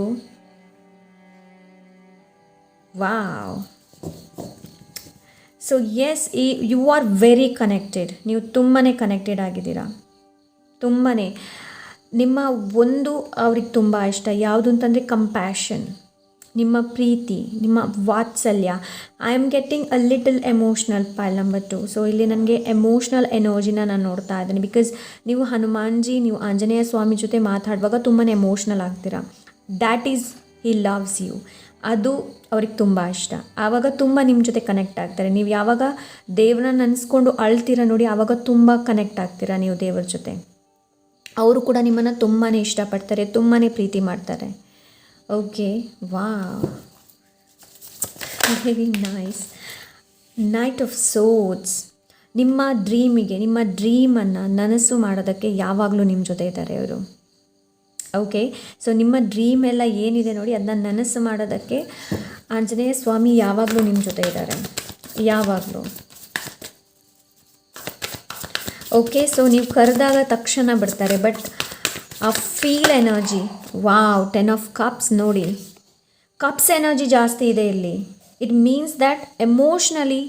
wow. So yes, you are very connected. ನೀವು ತುಂಬಾ ಕನೆಕ್ಟೆಡ್ ಆಗಿದ್ದೀರಾ. ತುಂಬಾ ನಿಮ್ಮ ಅವ್ರಿಗೆ ತುಂಬ ಇಷ್ಟ ಯಾವುದು ಅಂತಂದರೆ ಕಂಪ್ಯಾಷನ್, ನಿಮ್ಮ ಪ್ರೀತಿ, ನಿಮ್ಮ ವಾತ್ಸಲ್ಯ. I am getting a little emotional. Pile number 2. ಸೊ ಇಲ್ಲಿ ನನಗೆ ಎಮೋಷ್ನಲ್ ಎನರ್ಜಿನ ನಾನು ನೋಡ್ತಾ ಇದ್ದೀನಿ. ಬಿಕಾಸ್ ನೀವು ನೀವು ಆಂಜನೇಯ ಸ್ವಾಮಿ ಜೊತೆ ಮಾತಾಡುವಾಗ ತುಂಬಾ ಎಮೋಷ್ನಲ್ ಆಗ್ತೀರಾ. That is he loves you. ಅದು ಅವ್ರಿಗೆ ತುಂಬ ಇಷ್ಟ. ಆವಾಗ ತುಂಬ ನಿಮ್ಮ ಜೊತೆ ಕನೆಕ್ಟ್ ಆಗ್ತಾರೆ. ನೀವು ಯಾವಾಗ ದೇವ್ರನ್ನ ನೆನೆಸ್ಕೊಂಡು ಅಳ್ತೀರ ನೋಡಿ, ಆವಾಗ ತುಂಬ ಕನೆಕ್ಟ್ ಆಗ್ತೀರಾ ನೀವು ದೇವ್ರ ಜೊತೆ. ಅವರು ಕೂಡ ನಿಮ್ಮನ್ನು ತುಂಬಾ ಇಷ್ಟಪಡ್ತಾರೆ, ತುಂಬಾ ಪ್ರೀತಿ ಮಾಡ್ತಾರೆ. Okay, wow, very nice. Knight of swords. ನಿಮ್ಮ ಡ್ರೀಮನ್ನು ನನಸು ಮಾಡೋದಕ್ಕೆ ಯಾವಾಗಲೂ ನಿಮ್ಮ ಜೊತೆ ಇದ್ದಾರೆ ಅವರು. ಓಕೆ, ಸೊ ನಿಮ್ಮ ಡ್ರೀಮ್ ಎಲ್ಲ ಏನಿದೆ ನೋಡಿ, ಅದನ್ನ ನನಸು ಮಾಡೋದಕ್ಕೆ ಆಂಜನೇಯ ಸ್ವಾಮಿ ಯಾವಾಗಲೂ ನಿಮ್ಮ ಜೊತೆ ಇದ್ದಾರೆ, ಯಾವಾಗಲೂ. ಓಕೆ, ಸೊ ನೀವು ಕರೆದಾಗ ತಕ್ಷಣ ಬಿಡ್ತಾರೆ. ಬಟ್ ಆ feel energy, wow. 10 of cups ನೋಡಿ. ಕಪ್ಸ್ ಎನರ್ಜಿ ಜಾಸ್ತಿ ಇದೆ ಇಲ್ಲಿ. ಇಟ್ ಮೀನ್ಸ್ ದ್ಯಾಟ್ ಎಮೋಷ್ನಲಿ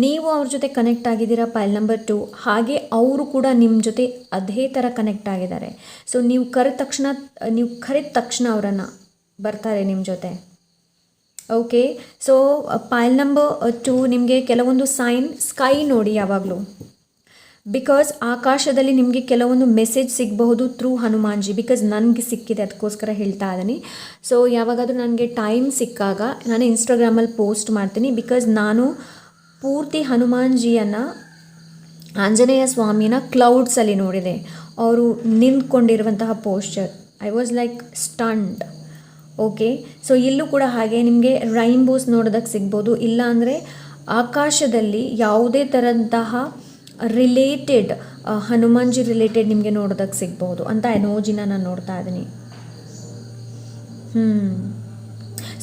ನೀವು ಅವ್ರ ಜೊತೆ ಕನೆಕ್ಟ್ ಆಗಿದ್ದೀರಾ ಪೈಲ್ ನಂಬರ್ 2, ಹಾಗೆ ಅವರು ಕೂಡ ನಿಮ್ಮ ಜೊತೆ ಅದೇ ಥರ ಕನೆಕ್ಟ್ ಆಗಿದ್ದಾರೆ. ಸೊ ನೀವು ಕರೆದ ತಕ್ಷಣ ಅವರನ್ನು ಬರ್ತಾರೆ ನಿಮ್ಮ ಜೊತೆ. ಓಕೆ, ಸೊ ಪೈಲ್ ನಂಬರ್ 2 ನಿಮಗೆ ಕೆಲವೊಂದು ಸೈನ್ ಸ್ಕೈ ನೋಡಿ ಯಾವಾಗಲೂ, ಬಿಕಾಸ್ ಆಕಾಶದಲ್ಲಿ ನಿಮಗೆ ಕೆಲವೊಂದು ಮೆಸೇಜ್ ಸಿಗಬಹುದು ಥ್ರೂ ಹನುಮಾನ್ಜಿ. ಬಿಕಾಸ್ ನನಗೆ ಸಿಕ್ಕಿದೆ, ಅದಕ್ಕೋಸ್ಕರ ಹೇಳ್ತಾ ಇದ್ದೀನಿ. ಸೊ ಯಾವಾಗಾದರೂ ನನಗೆ ಟೈಮ್ ಸಿಕ್ಕಾಗ ನಾನು ಇನ್ಸ್ಟಾಗ್ರಾಮಲ್ಲಿ ಪೋಸ್ಟ್ ಮಾಡ್ತೀನಿ. ಬಿಕಾಸ್ ನಾನು ಪೂರ್ತಿ ಹನುಮಾನ್ಜಿಯನ್ನು, ಆಂಜನೇಯ ಸ್ವಾಮಿನ ಕ್ಲೌಡ್ಸಲ್ಲಿ ನೋಡಿದೆ. ಅವರು ನಿಂತ್ಕೊಂಡಿರುವಂತಹ posture, I was like stunned. Okay, so ಇಲ್ಲೂ ಕೂಡ ಹಾಗೆ ನಿಮಗೆ ರೈನ್ಬೋಸ್ ನೋಡೋದಕ್ಕೆ ಸಿಗ್ಬೋದು. ಇಲ್ಲ ಅಂದರೆ ಆಕಾಶದಲ್ಲಿ ಯಾವುದೇ ಥರಂತಹ ರಿಲೇಟೆಡ್ ಹನುಮಾನ್ಜಿ ರಿಲೇಟೆಡ್ ನಿಮಗೆ ನೋಡೋದಕ್ಕೆ ಸಿಗ್ಬೋದು ಅಂತ ಎನರ್ಜಿನ ನಾನು ನೋಡ್ತಾ ಇದ್ದೀನಿ.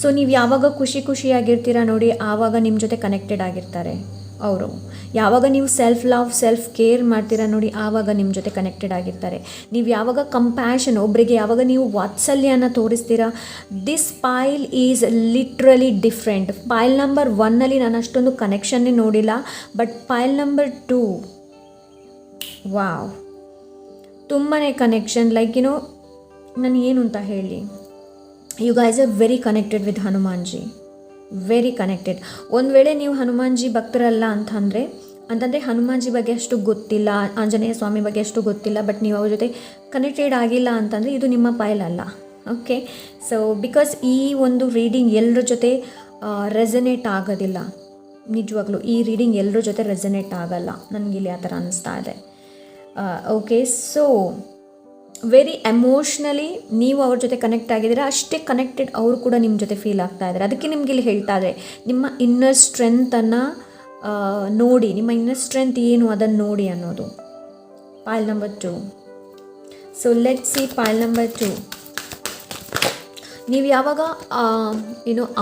ಸೊ ನೀವು ಯಾವಾಗ ಖುಷಿಯಾಗಿರ್ತೀರ ನೋಡಿ, ಆವಾಗ ನಿಮ್ಮ ಜೊತೆ ಕನೆಕ್ಟೆಡ್ ಆಗಿರ್ತಾರೆ ಅವರು. ಯಾವಾಗ ನೀವು ಸೆಲ್ಫ್ ಲವ್, ಸೆಲ್ಫ್ ಕೇರ್ ಮಾಡ್ತೀರಾ ನೋಡಿ, ಆವಾಗ ನಿಮ್ಮ ಜೊತೆ ಕನೆಕ್ಟೆಡ್ ಆಗಿರ್ತಾರೆ. ನೀವು ಯಾವಾಗ ಕಂಪ್ಯಾಷನ್, ಒಬ್ಬರಿಗೆ ಯಾವಾಗ ನೀವು ವಾತ್ಸಲ್ಯನ ತೋರಿಸ್ತೀರಾ, this pile is literally different. Pile number 1ನಲ್ಲಿ ನಾನು ಅಷ್ಟೊಂದು ಕನೆಕ್ಷನ್ನೇ ನೋಡಿಲ್ಲ, ಬಟ್ ಪೈಲ್ ನಂಬರ್ 2 ವಾವ್, ತುಂಬಾ ಕನೆಕ್ಷನ್. ಲೈಕ್ ನಾನು ಏನು ಅಂತ ಹೇಳಿ, you guys are very connected with Hanumanji, very connected. ಒಂದು ವೇಳೆ ನೀವು ಹನುಮಾನ್ಜಿ ಭಕ್ತರಲ್ಲ ಅಂತಂದರೆ ಹನುಮಾನ್ಜಿ ಬಗ್ಗೆ ಅಷ್ಟು ಗೊತ್ತಿಲ್ಲ, ಆಂಜನೇಯ ಸ್ವಾಮಿ ಬಗ್ಗೆ ಅಷ್ಟು ಗೊತ್ತಿಲ್ಲ, ಬಟ್ ನೀವು ಅವ್ರ ಜೊತೆ ಕನೆಕ್ಟೆಡ್ ಆಗಿಲ್ಲ ಅಂತಂದರೆ ಇದು ನಿಮ್ಮ ಪೈಲ್ ಅಲ್ಲ. ಓಕೆ, ಸೊ ಬಿಕಾಸ್ ಈ ಒಂದು ರೀಡಿಂಗ್ ಎಲ್ಲರ ಜೊತೆ ರೆಸನೇಟ್ ಆಗೋದಿಲ್ಲ. ನಿಜವಾಗ್ಲೂ ಈ ರೀಡಿಂಗ್ ಎಲ್ಲರ ಜೊತೆ ರೆಸನೇಟ್ ಆಗಲ್ಲ, ನನಗಿಲ್ಲಿ ಆ ಥರ ಅನ್ನಿಸ್ತಾ ಇದೆ. ಓಕೆ, ಸೊ ವೆರಿ ಎಮೋಷ್ನಲಿ ನೀವು ಅವ್ರ ಜೊತೆ ಕನೆಕ್ಟ್ ಆಗಿದ್ದೀರಾ, ಅಷ್ಟೇ ಕನೆಕ್ಟೆಡ್ ಅವರು ಕೂಡ ನಿಮ್ಮ ಜೊತೆ ಫೀಲ್ ಆಗ್ತಾ ಇದ್ದಾರೆ. ಅದಕ್ಕೆ ನಿಮ್ಗೆ ಇಲ್ಲಿ ಹೇಳ್ತಾ ಇದ್ದಾರೆ, ನಿಮ್ಮ ಇನ್ನರ್ ಸ್ಟ್ರೆಂತನ್ನು ನೋಡಿ, ನಿಮ್ಮ ಇನ್ನರ್ ಸ್ಟ್ರೆಂತ್ ಏನು ಅದನ್ನು ನೋಡಿ ಅನ್ನೋದು. ಪೈಲ್ number 2. So let's C ಪೈಲ್ number 2. ನೀವು ಯಾವಾಗ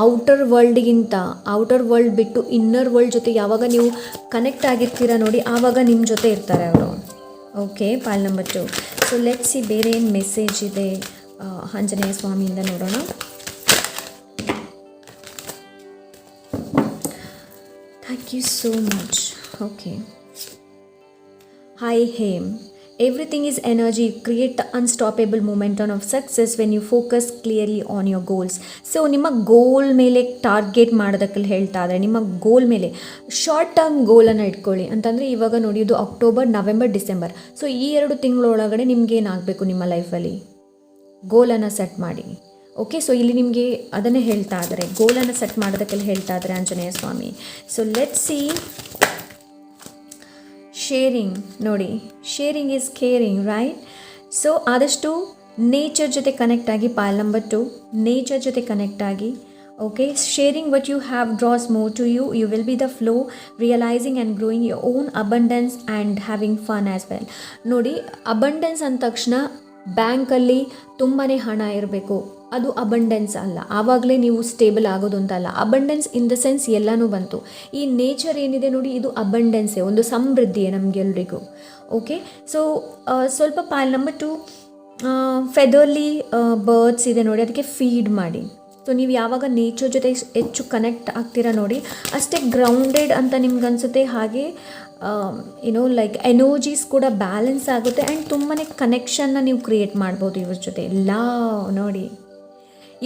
ಔಟರ್ ವರ್ಲ್ಡ್ ಬಿಟ್ಟು ಇನ್ನರ್ ವರ್ಲ್ಡ್ ಜೊತೆ ಯಾವಾಗ ನೀವು ಕನೆಕ್ಟ್ ಆಗಿರ್ತೀರ ನೋಡಿ, ಆವಾಗ ನಿಮ್ಮ ಜೊತೆ ಇರ್ತಾರೆ ಅವರು. Okay, pile number 2. So let's see ಬೇರೆ ಏನು ಮೆಸೇಜ್ ಇದೆ ಆಂಜನೇಯ ಸ್ವಾಮಿಯಿಂದ ನೋಡೋಣ. Thank you so much. Okay, hi ಹೇಮ್, everything is energy. Create the unstoppable momentum of success when you focus clearly on your goals. So ನಿಮ್ಮ ಗೋಲ್ ಮೇಲೆ ಟಾರ್ಗೆಟ್ ಮಾಡೋದಕ್ಕೆ ಹೇಳ್ತಾ ಇದ್ದಾರೆ. ನಿಮ್ಮ ಗೋಲ್ ಮೇಲೆ ಶಾರ್ಟ್ ಟರ್ಮ್ ಗೋಲನ್ನು ಇಟ್ಕೊಳ್ಳಿ ಅಂತಂದರೆ, ಇವಾಗ ನೋಡಿ ಇದು ಅಕ್ಟೋಬರ್, ನವೆಂಬರ್, ಡಿಸೆಂಬರ್. ಸೊ ಈ 2 ತಿಂಗಳೊಳಗಡೆ ನಿಮ್ಗೆ ಏನಾಗಬೇಕು ನಿಮ್ಮ ಲೈಫಲ್ಲಿ, ಗೋಲನ್ನು ಸೆಟ್ ಮಾಡಿ. ಓಕೆ, ಸೊ ಇಲ್ಲಿ ನಿಮಗೆ ಅದನ್ನೇ ಹೇಳ್ತಾ ಇದ್ದಾರೆ, ಗೋಲನ್ನು ಸೆಟ್ ಮಾಡೋದಕ್ಕೆಲ್ಲ ಹೇಳ್ತಾ ಇದ್ದಾರೆ Anjaneya Swami. So let's see sharing ನೋಡಿ, sharing is caring, right? So ಆದಷ್ಟು ನೇಚರ್ ಜೊತೆ ಕನೆಕ್ಟ್ ಆಗಿ, ಪೈಲ್ ನಂಬರ್ 2 ನೇಚರ್ ಜೊತೆ ಕನೆಕ್ಟ್ ಆಗಿ. Okay, sharing what you have draws more to you. You will be the flow, realizing and growing your own abundance and having fun as well. ನೋಡಿ, abundance ಅಂದ ತಕ್ಷಣ ಬ್ಯಾಂಕಲ್ಲಿ ತುಂಬಾ ಹಣ ಇರಬೇಕು, ಅದು ಅಬಂಡೆನ್ಸ್ ಅಲ್ಲ. ಆವಾಗಲೇ ನೀವು ಸ್ಟೇಬಲ್ ಆಗೋದು ಅಂತ ಅಲ್ಲ. ಅಬಂಡೆನ್ಸ್ ಇನ್ ದ ಸೆನ್ಸ್ ಎಲ್ಲನೂ ಬಂತು. ಈ ನೇಚರ್ ಏನಿದೆ ನೋಡಿ, ಇದು ಅಬಂಡೆನ್ಸೇ, ಒಂದು ಸಮೃದ್ಧಿಯೇ ನಮಗೆಲ್ರಿಗೂ. ಓಕೆ, ಸೊ ಸ್ವಲ್ಪ ಪೈಲ್ ನಂಬರ್ 2 ಫೆದರ್ಲಿ ಬರ್ಡ್ಸ್ ಇದೆ ನೋಡಿ, ಅದಕ್ಕೆ ಫೀಡ್ ಮಾಡಿ. ಸೊ ನೀವು ಯಾವಾಗ ನೇಚರ್ ಜೊತೆ ಹೆಚ್ಚು ಕನೆಕ್ಟ್ ಆಗ್ತೀರಾ ನೋಡಿ, ಅಷ್ಟೇ ಗ್ರೌಂಡೆಡ್ ಅಂತ ನಿಮ್ಗೆ ಅನಿಸುತ್ತೆ. ಹಾಗೆ ಲೈಕ್ ಎನರ್ಜೀಸ್ ಕೂಡ ಬ್ಯಾಲೆನ್ಸ್ ಆಗುತ್ತೆ ಆ್ಯಂಡ್ ತುಂಬಾ ಕನೆಕ್ಷನ್ನ ನೀವು ಕ್ರಿಯೇಟ್ ಮಾಡ್ಬೋದು ಇವ್ರ ಜೊತೆ. ಲವ್ ನೋಡಿ,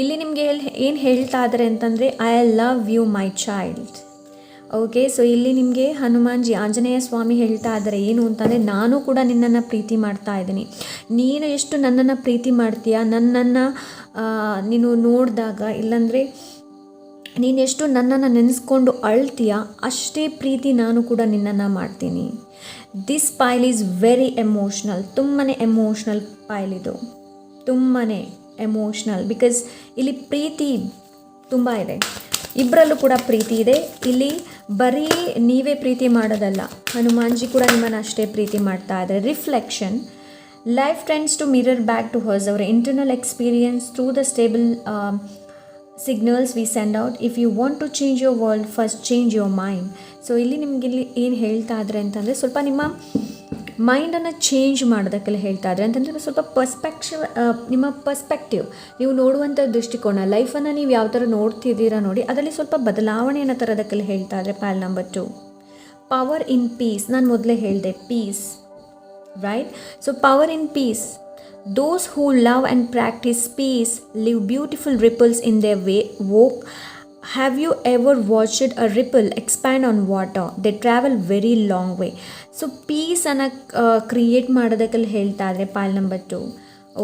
ಇಲ್ಲಿ ನಿಮಗೆ ಏನು ಹೇಳ್ತಾ ಇದ್ದಾರೆ ಅಂತಂದರೆ, I love you my child. Okay, so ಇಲ್ಲಿ ನಿಮಗೆ ಹನುಮಾನ್ಜಿ, ಆಂಜನೇಯ ಸ್ವಾಮಿ ಹೇಳ್ತಾ ಇದ್ದಾರೆ ಏನು ಅಂತಂದರೆ, ನಾನು ಕೂಡ ನಿನ್ನನ್ನು ಪ್ರೀತಿ ಮಾಡ್ತಾ ಇದ್ದೀನಿ. ನೀನು ಎಷ್ಟು ನನ್ನನ್ನು ಪ್ರೀತಿ ಮಾಡ್ತೀಯ, ನನ್ನನ್ನು ನೀನು ನೋಡಿದಾಗ, ಇಲ್ಲಾಂದರೆ ನೀನೆಷ್ಟು ನನ್ನನ್ನು ನೆನೆಸ್ಕೊಂಡು ಅಳ್ತೀಯ, ಅಷ್ಟೇ ಪ್ರೀತಿ ನಾನು ಕೂಡ ನಿನ್ನನ್ನು ಮಾಡ್ತೀನಿ. This pile is very emotional, ತುಂಬಾ ಎಮೋಷ್ನಲ್ ಪೈಲ್ ಇದು, ತುಂಬಾ ಎಮೋಷ್ನಲ್. ಬಿಕಾಸ್ ಇಲ್ಲಿ ಪ್ರೀತಿ ತುಂಬ ಇದೆ, ಇಬ್ಬರಲ್ಲೂ ಕೂಡ ಪ್ರೀತಿ ಇದೆ. ಇಲ್ಲಿ ಬರೀ ನೀವೇ ಪ್ರೀತಿ ಮಾಡೋದಲ್ಲ, ಹನುಮಾನ್ಜಿ ಕೂಡ ನಿಮ್ಮನ್ನು ಅಷ್ಟೇ ಪ್ರೀತಿ ಮಾಡ್ತಾ ಇದ್ದಾರೆ. Reflection, life trends to mirror back to hers our internal experience through the stable signals we send out. If you want to change your world, first change your mind. So ಇಲ್ಲಿ ನಿಮಗಿಲ್ಲಿ ಏನು ಹೇಳ್ತಾ ಇದ್ದಾರೆ ಅಂತಂದರೆ, ಸ್ವಲ್ಪ ನಿಮ್ಮ ಮೈಂಡನ್ನು ಚೇಂಜ್ ಮಾಡೋದಕ್ಕೆಲ್ಲ ಹೇಳ್ತಾ ಇದ್ದಾರೆ. ಅಂತಂದರೆ ಸ್ವಲ್ಪ ನಿಮ್ಮ ಪರ್ಸ್ಪೆಕ್ಟಿವ್, ನೀವು ನೋಡುವಂಥ ದೃಷ್ಟಿಕೋನ, ಲೈಫನ್ನು ನೀವು ಯಾವ ಥರ ನೋಡ್ತಿದ್ದೀರಾ ನೋಡಿ, ಅದರಲ್ಲಿ ಸ್ವಲ್ಪ ಬದಲಾವಣೆಯನ್ನು ತರೋದಕ್ಕೆಲ್ಲ ಹೇಳ್ತಾ ಇದ್ದಾರೆ. Pile number 2, power in peace. ನಾನು ಮೊದಲೇ ಹೇಳಿದೆ peace, right? So power in peace. Those who love and practice peace leave beautiful ripples in their walk. Have you ever watched a ripple expand on water? They travel very long way. So peace ಅನ್ನು create ಮಾಡೋದಕ್ಕೆಲ್ಲ ಹೇಳ್ತಾ ಇದ್ದಾರೆ pile number 2.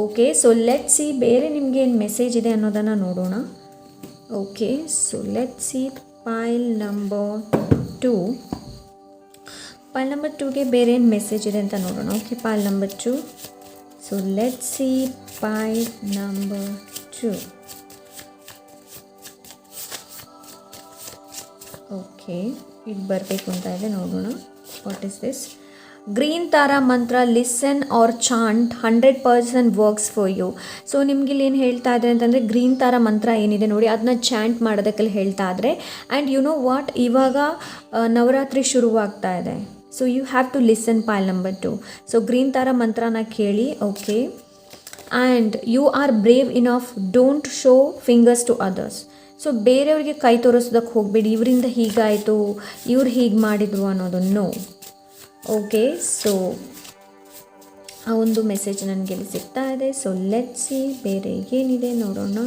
Okay, so let's see ಬೇರೆ ನಿಮಗೆ ಏನು message ಇದೆ ಅನ್ನೋದನ್ನು ನೋಡೋಣ. Okay, so let's see pile number 2. Pal ನಂಬರ್ 2ಗೆ ಬೇರೆ ಏನು ಮೆಸೇಜ್ ಇದೆ ಅಂತ ನೋಡೋಣ. Okay, pile number 2. So let's see pile number 2. Okay, ಇದು ಬರಬೇಕು ಅಂತ ಇದೆ, ನೋಡೋಣ. What is this? Green Tara mantra, listen or chant, 100% works for you. So ನಿಮ್ಗೆ ಇಲ್ಲಿ ಏನು ಹೇಳ್ತಾ ಇದೆ ಅಂತಂದರೆ, ಗ್ರೀನ್ ತಾರಾ ಮಂತ್ರ ಏನಿದೆ ನೋಡಿ, ಅದನ್ನ ಚಾಂಟ್ ಮಾಡೋದಕ್ಕೆಲ್ಲ ಹೇಳ್ತಾ ಇದ್ರೆ. ಆ್ಯಂಡ್ ಯು ನೋ ವಾಟ್, ಇವಾಗ ನವರಾತ್ರಿ ಶುರುವಾಗ್ತಾ ಇದೆ. So you have to listen pile number 2. So green Tara ಮಂತ್ರನ ಕೇಳಿ. Okay, and you are brave enough, don't show fingers to others. So ಬೇರೆಯವ್ರಿಗೆ ಕೈ ತೋರಿಸೋದಕ್ಕೆ ಹೋಗಬೇಡಿ, ಇವರಿಂದ ಹೀಗಾಯಿತು, ಇವ್ರು ಹೀಗೆ ಮಾಡಿದರು ಅನ್ನೋದು ನೋ. ಓಕೆ, ಸೊ ಆ ಒಂದು ಮೆಸೇಜ್ ನನಗೆ ಇಲ್ಲಿ ಸಿಗ್ತಾ ಇದೆ. ಸೊ ಲೆಟ್ಸ್ ಸಿ ಬೇರೆ ಏನಿದೆ ನೋಡೋಣ.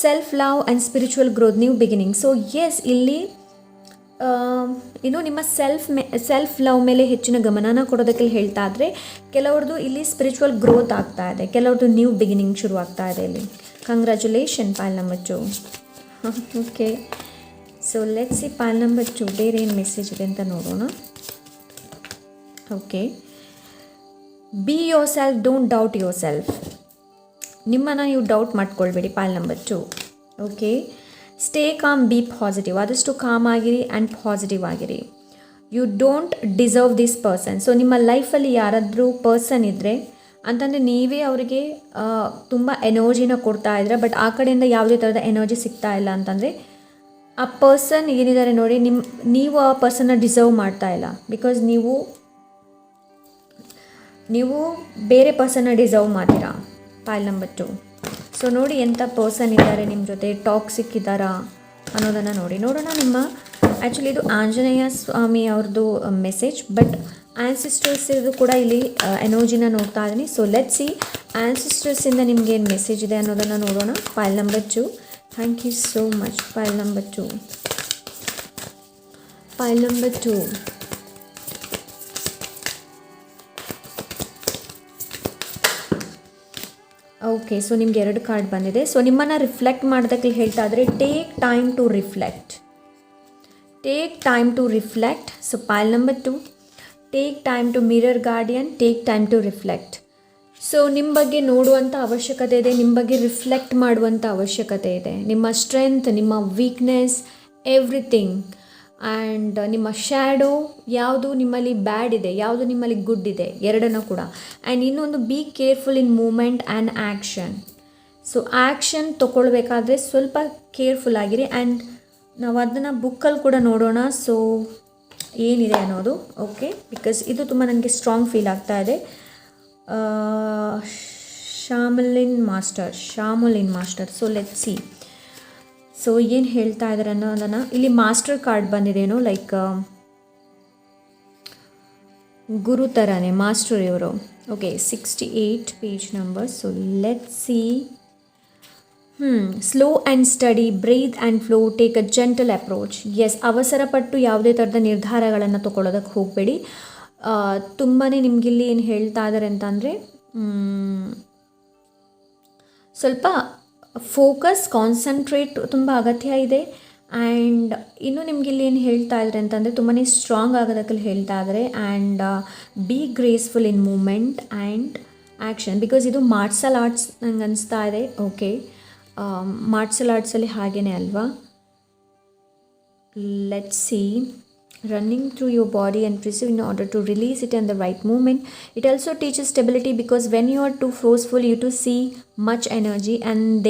Self love and spiritual growth, new beginning. So yes, ಇಲ್ಲಿ ನಿಮ್ಮ ಸೆಲ್ಫ್ ಲವ್ ಮೇಲೆ ಹೆಚ್ಚಿನ ಗಮನನ ಕೊಡೋದಕ್ಕೆ ಹೇಳ್ತಾ ಇದ್ರೆ. ಕೆಲವ್ರದ್ದು ಇಲ್ಲಿ ಸ್ಪಿರಿಚುವಲ್ ಗ್ರೋತ್ ಆಗ್ತಾ ಇದೆ, ಕೆಲವ್ರದ್ದು ನ್ಯೂ ಬಿಗಿನಿಂಗ್ ಶುರು ಆಗ್ತಾ ಇದೆ ಇಲ್ಲಿ. Congratulation pile number 2. Okay, so let's see pile number 2 ಬೇರೆ ಏನು ಮೆಸೇಜ್ ಇದೆ ಅಂತ ನೋಡೋಣ. Okay, be yourself, don't doubt yourself. ನಿಮ್ಮನ್ನು ನೀವು ಡೌಟ್ ಮಾಡ್ಕೊಳ್ಬೇಡಿ pile number 2. Okay, stay calm, be positive. ಆದಷ್ಟು ಕಾಮ್ ಆಗಿರಿ ಆ್ಯಂಡ್ ಪಾಸಿಟಿವ್ ಆಗಿರಿ. You don't deserve this person. So ನಿಮ್ಮ ಲೈಫಲ್ಲಿ ಯಾರಾದರೂ ಪರ್ಸನ್ ಇದ್ದರೆ ಅಂತಂದರೆ ನೀವೇ ಅವರಿಗೆ ತುಂಬ ಎನರ್ಜಿನ ಕೊಡ್ತಾ ಇದ್ರೆ, ಬಟ್ ಆ ಕಡೆಯಿಂದ ಯಾವುದೇ ಥರದ ಎನರ್ಜಿ ಸಿಗ್ತಾ ಇಲ್ಲ ಅಂತಂದರೆ ಆ ಪರ್ಸನ್ ಏನಿದ್ದಾರೆ ನೋಡಿ, ನೀವು ಆ ಪರ್ಸನ್ನ ಡಿಸರ್ವ್ ಮಾಡ್ತಾ ಇಲ್ಲ. ಬಿಕಾಸ್ ನೀವು ಬೇರೆ ಪರ್ಸನ್ನ ಡಿಸರ್ವ್ ಮಾಡ್ತೀರಾ ಪಾಲ್ ನಂಬರ್ 2. ಸೊ ನೋಡಿ ಎಂಥ ಪರ್ಸನ್ ಇದ್ದಾರೆ ನಿಮ್ಮ ಜೊತೆ, ಟಾಕ್ಸಿಕ್ ಇದ್ದಾರಾ ಅನ್ನೋದನ್ನು ನೋಡೋಣ. ಆ್ಯಕ್ಚುಲಿ ಇದು ಆಂಜನೇಯ ಸ್ವಾಮಿ ಅವ್ರದ್ದು ಮೆಸೇಜ್, ಬಟ್ ಆ್ಯನ್ಸಿಸ್ಟರ್ಸ್ ಇದು ಕೂಡ ಇಲ್ಲಿ ಎನರ್ಜಿನ ನೋಡ್ತಾ ಇದ್ದೀನಿ. ಸೊ ಲೆಟ್ಸ್ ಸಿ ಆ್ಯನ್ಸಿಸ್ಟರ್ಸಿಂದ ನಿಮ್ಗೆ ಏನು ಮೆಸೇಜ್ ಇದೆ ಅನ್ನೋದನ್ನು ನೋಡೋಣ. Pile number 2. Thank you so much pile number 2. Pal number 2. Okay, so ನಿಮ್ಗೆ 2 ಕಾರ್ಡ್ ಬಂದಿದೆ. ಸೊ ನಿಮ್ಮನ್ನು ರಿಫ್ಲೆಕ್ಟ್ ಮಾಡೋದಕ್ಕೆ ಹೇಳ್ತಾ ಇದ್ರೆ, take time to reflect. Take time to reflect. So pile number 2, take time to mirror guardian, take time to reflect. So ನಿಮ್ಮ ಬಗ್ಗೆ ನೋಡುವಂಥ ಅವಶ್ಯಕತೆ ಇದೆ, ನಿಮ್ಮ ಬಗ್ಗೆ ರಿಫ್ಲೆಕ್ಟ್ ಮಾಡುವಂಥ ಅವಶ್ಯಕತೆ ಇದೆ. ನಿಮ್ಮ ಸ್ಟ್ರೆಂತ್, ನಿಮ್ಮ ವೀಕ್ನೆಸ್, ಎವ್ರಿಥಿಂಗ್. ಆ್ಯಂಡ್ ನಿಮ್ಮ ಶ್ಯಾಡೋ, ಯಾವುದು ನಿಮ್ಮಲ್ಲಿ ಬ್ಯಾಡ್ ಇದೆ, ಯಾವುದು ನಿಮ್ಮಲ್ಲಿ ಗುಡ್ ಇದೆ, ಎರಡನ್ನೂ ಕೂಡ. ಆ್ಯಂಡ್ ಇನ್ನೊಂದು, be careful in movement and action. So action ತೊಗೊಳ್ಬೇಕಾದ್ರೆ ಸ್ವಲ್ಪ ಕೇರ್ಫುಲ್ ಆಗಿರಿ. ಆ್ಯಂಡ್ ನಾವು ಅದನ್ನು ಬುಕ್ಕಲ್ಲಿ ಕೂಡ ನೋಡೋಣ ಸೊ ಏನಿದೆ ಅನ್ನೋದು. ಓಕೆ, ಬಿಕಾಸ್ ಇದು ತುಂಬ ನನಗೆ ಸ್ಟ್ರಾಂಗ್ ಫೀಲ್ ಆಗ್ತಾ ಇದೆ. Shaolin master. So let's see. So ಏನು ಹೇಳ್ತಾ ಇದ್ದಾರೆ ಅನ್ನೋದನ್ನು, ಇಲ್ಲಿ ಮಾಸ್ಟರ್ ಕಾರ್ಡ್ ಬಂದಿದೇನೋ, ಲೈಕ್ ಗುರು ಥರನೇ ಮಾಸ್ಟರ್ ಇವರು. Okay, 68 page number. So let's see. Slow and steady, breathe and flow, take a gentle approach. Yes, ಅವಸರಪಟ್ಟು ಯಾವುದೇ ಥರದ ನಿರ್ಧಾರಗಳನ್ನು ತೊಗೊಳ್ಳೋದಕ್ಕೆ ಹೋಗಬೇಡಿ. ತುಂಬಾ ನಿಮಗಿಲ್ಲಿ ಏನು ಹೇಳ್ತಾ ಇದ್ದಾರೆ ಅಂತಂದರೆ, ಸ್ವಲ್ಪ ಫೋಕಸ್, ಕಾನ್ಸಂಟ್ರೇಟ್ ತುಂಬ ಅಗತ್ಯ ಇದೆ. ಆ್ಯಂಡ್ ಇನ್ನು ನಿಮಗಿಲ್ಲಿ ಏನು ಹೇಳ್ತಾ ಇದ್ದಾರೆ ಅಂತಂದರೆ, ತುಂಬಾ ಸ್ಟ್ರಾಂಗ್ ಆಗೋದಕ್ಕೆ ಹೇಳ್ತಾ ಇದ್ದಾರೆ. And be graceful in movement and action. Because ಇದು ಮಾರ್ಷಲ್ ಆರ್ಟ್ಸ್ ನಂಗೆ ಅನಿಸ್ತಾ ಇದೆ. ಓಕೆ, ಮಾರ್ಷಲ್ ಆರ್ಟ್ಸಲ್ಲಿ ಹಾಗೇ ಅಲ್ವಾ. Let's see. Running through your body and pressing in order to release it in the right movement. It also teaches stability, because when you are too forceful, you to see much energy and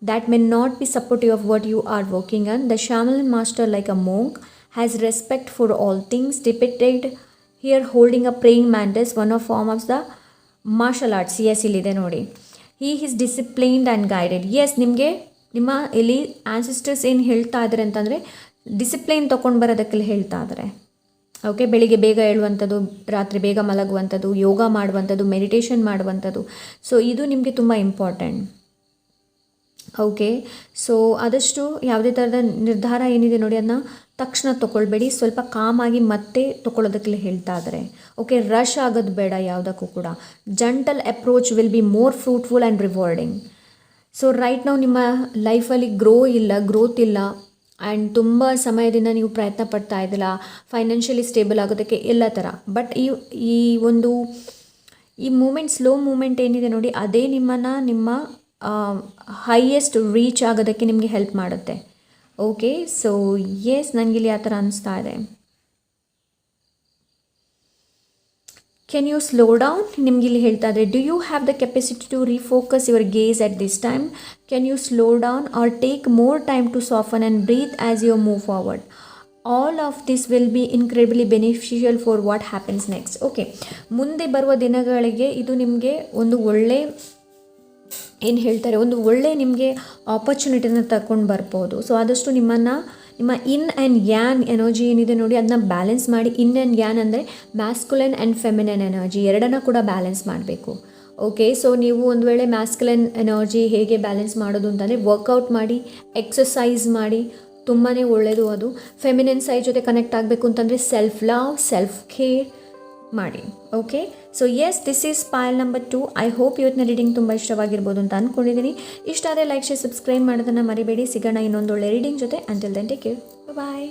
that may not be supportive of what you are working on. The shaman master, like a monk, has respect for all things, depicted here holding a praying mantis, one of form of the martial arts. Yes, ಇಲ್ಲಿದೆ ನೋಡಿ. He is disciplined and guided. Yes, ನಿಮಗೆ ನಿಮ್ಮ ಇಲ್ಲಿ ancestors ಏನು ಹೇಳ್ತಾ ಇದ್ದಾರೆ ಅಂತಂದರೆ discipline ತೊಗೊಂಡು ಬರೋದಕ್ಕೆಲ್ಲ ಹೇಳ್ತಾ ಇದ್ದಾರೆ. ಓಕೆ, ಬೆಳಿಗ್ಗೆ ಬೇಗ ಏಳುವಂಥದ್ದು, ರಾತ್ರಿ ಬೇಗ ಮಲಗುವಂಥದ್ದು, ಯೋಗ ಮಾಡುವಂಥದ್ದು, ಮೆಡಿಟೇಷನ್ ಮಾಡುವಂಥದ್ದು. ಸೊ ಇದು ನಿಮಗೆ ತುಂಬ ಇಂಪಾರ್ಟೆಂಟ್. ಓಕೆ, ಸೊ ಆದಷ್ಟು ಯಾವುದೇ ಥರದ ನಿರ್ಧಾರ ಏನಿದೆ ನೋಡಿ ಅದನ್ನ ತಕ್ಷಣ ತೊಗೊಳ್ಬೇಡಿ, ಸ್ವಲ್ಪ ಕಾಮಾಗಿ ಮತ್ತೆ ತೊಗೊಳ್ಳೋದಕ್ಕೆಲ್ಲ ಹೇಳ್ತಾ ಇದ್ದಾರೆ. ಓಕೆ, ರಶ್ ಆಗೋದು ಬೇಡ ಯಾವುದಕ್ಕೂ ಕೂಡ. Gentle approach will be more fruitful and rewarding. So right ನಾವು ನಿಮ್ಮ ಲೈಫಲ್ಲಿ ಗ್ರೋತ್ ಇಲ್ಲ ಆ್ಯಂಡ್ ತುಂಬ ಸಮಯದಿಂದ ನೀವು ಪ್ರಯತ್ನ ಪಡ್ತಾ ಇದ್ದಿಲ್ಲ ಫೈನಾನ್ಷಿಯಲಿ ಸ್ಟೇಬಲ್ ಆಗೋದಕ್ಕೆ ಎಲ್ಲ ಥರ. ಬಟ್ ಈ ಮೂಮೆಂಟ್, ಸ್ಲೋ ಮೂಮೆಂಟ್ ಏನಿದೆ ನೋಡಿ ಅದೇ ನಿಮ್ಮ ಹೈಯೆಸ್ಟ್ ರೀಚ್ ಆಗೋದಕ್ಕೆ ನಿಮಗೆ ಹೆಲ್ಪ್ ಮಾಡುತ್ತೆ. ಓಕೆ, ಸೊ ಎಸ್, ನನಗಿಲ್ಲಿ ಆ ಥರ ಅನಿಸ್ತಾ ಇದೆ. Can you slow down? ನಿಮ್ಗೆ ಇಲ್ಲಿ ಹೇಳ್ತಾ ಇದ್ದಾರೆ, do you have the capacity to refocus your gaze at this time? Can you slow down or take more time to soften and breathe as you move forward? All of this will be incredibly beneficial for what happens next. Okay, ಮುಂದೆ ಬರುವ ದಿನಗಳಿಗೆ ಇದು ನಿಮಗೆ ಒಂದು ಒಳ್ಳೆ ಏನು ಹೇಳ್ತಾರೆ, ಒಂದು ಒಳ್ಳೆ ನಿಮಗೆ ಆಪರ್ಚುನಿಟಿನ ತಗೊಂಡು ಬರ್ಬೋದು. ಸೊ ಆದಷ್ಟು ನಿಮ್ಮ ಇನ್ ಆ್ಯಂಡ್ ಯಾನ್ ಎನರ್ಜಿ ಏನಿದೆ ನೋಡಿ ಅದನ್ನ ಬ್ಯಾಲೆನ್ಸ್ ಮಾಡಿ. ಇನ್ ಆ್ಯಂಡ್ ಯಾನ್ ಅಂದರೆ ಮ್ಯಾಸ್ಕುಲನ್ ಆ್ಯಂಡ್ ಫೆಮಿನನ್ ಎನರ್ಜಿ ಎರಡನ್ನ ಕೂಡ ಬ್ಯಾಲೆನ್ಸ್ ಮಾಡಬೇಕು. ಓಕೆ, ಸೊ ನೀವು ಒಂದು ವೇಳೆ ಮ್ಯಾಸ್ಕುಲನ್ ಎನರ್ಜಿ ಹೇಗೆ ಬ್ಯಾಲೆನ್ಸ್ ಮಾಡೋದು ಅಂತಂದರೆ ವರ್ಕೌಟ್ ಮಾಡಿ, ಎಕ್ಸಸೈಸ್ ಮಾಡಿ, ತುಂಬಾ ಒಳ್ಳೆಯದು ಅದು. ಫೆಮಿನನ್ ಸೈಡ್ ಜೊತೆ ಕನೆಕ್ಟ್ ಆಗಬೇಕು ಅಂತಂದರೆ ಸೆಲ್ಫ್ ಲವ್, ಸೆಲ್ಫ್ ಕೇರ್ ಮಾಡಿ. Okay, so yes, this is pile number 2. I hope ಇವತ್ತಿನ ರೀಡಿಂಗ್ ತುಂಬ ಇಷ್ಟವಾಗಿರ್ಬೋದು ಅಂತ ಅಂದ್ಕೊಂಡಿದ್ದೀನಿ. ಇಷ್ಟ ಆದರೆ ಲೈಕ್, ಶೇರ್, ಸಬ್ಸ್ಕ್ರೈಬ್ ಮಾಡೋದನ್ನು ಮರಿಬೇಡಿ. ಸಿಗೋಣ ಇನ್ನೊಂದು ಒಳ್ಳೆ ರೀಡಿಂಗ್ ಜೊತೆ. ಅಂಟಿಲ್ ದೆನ್ ಟೇಕ್ ಕೇರ್, ಬಾಯ್.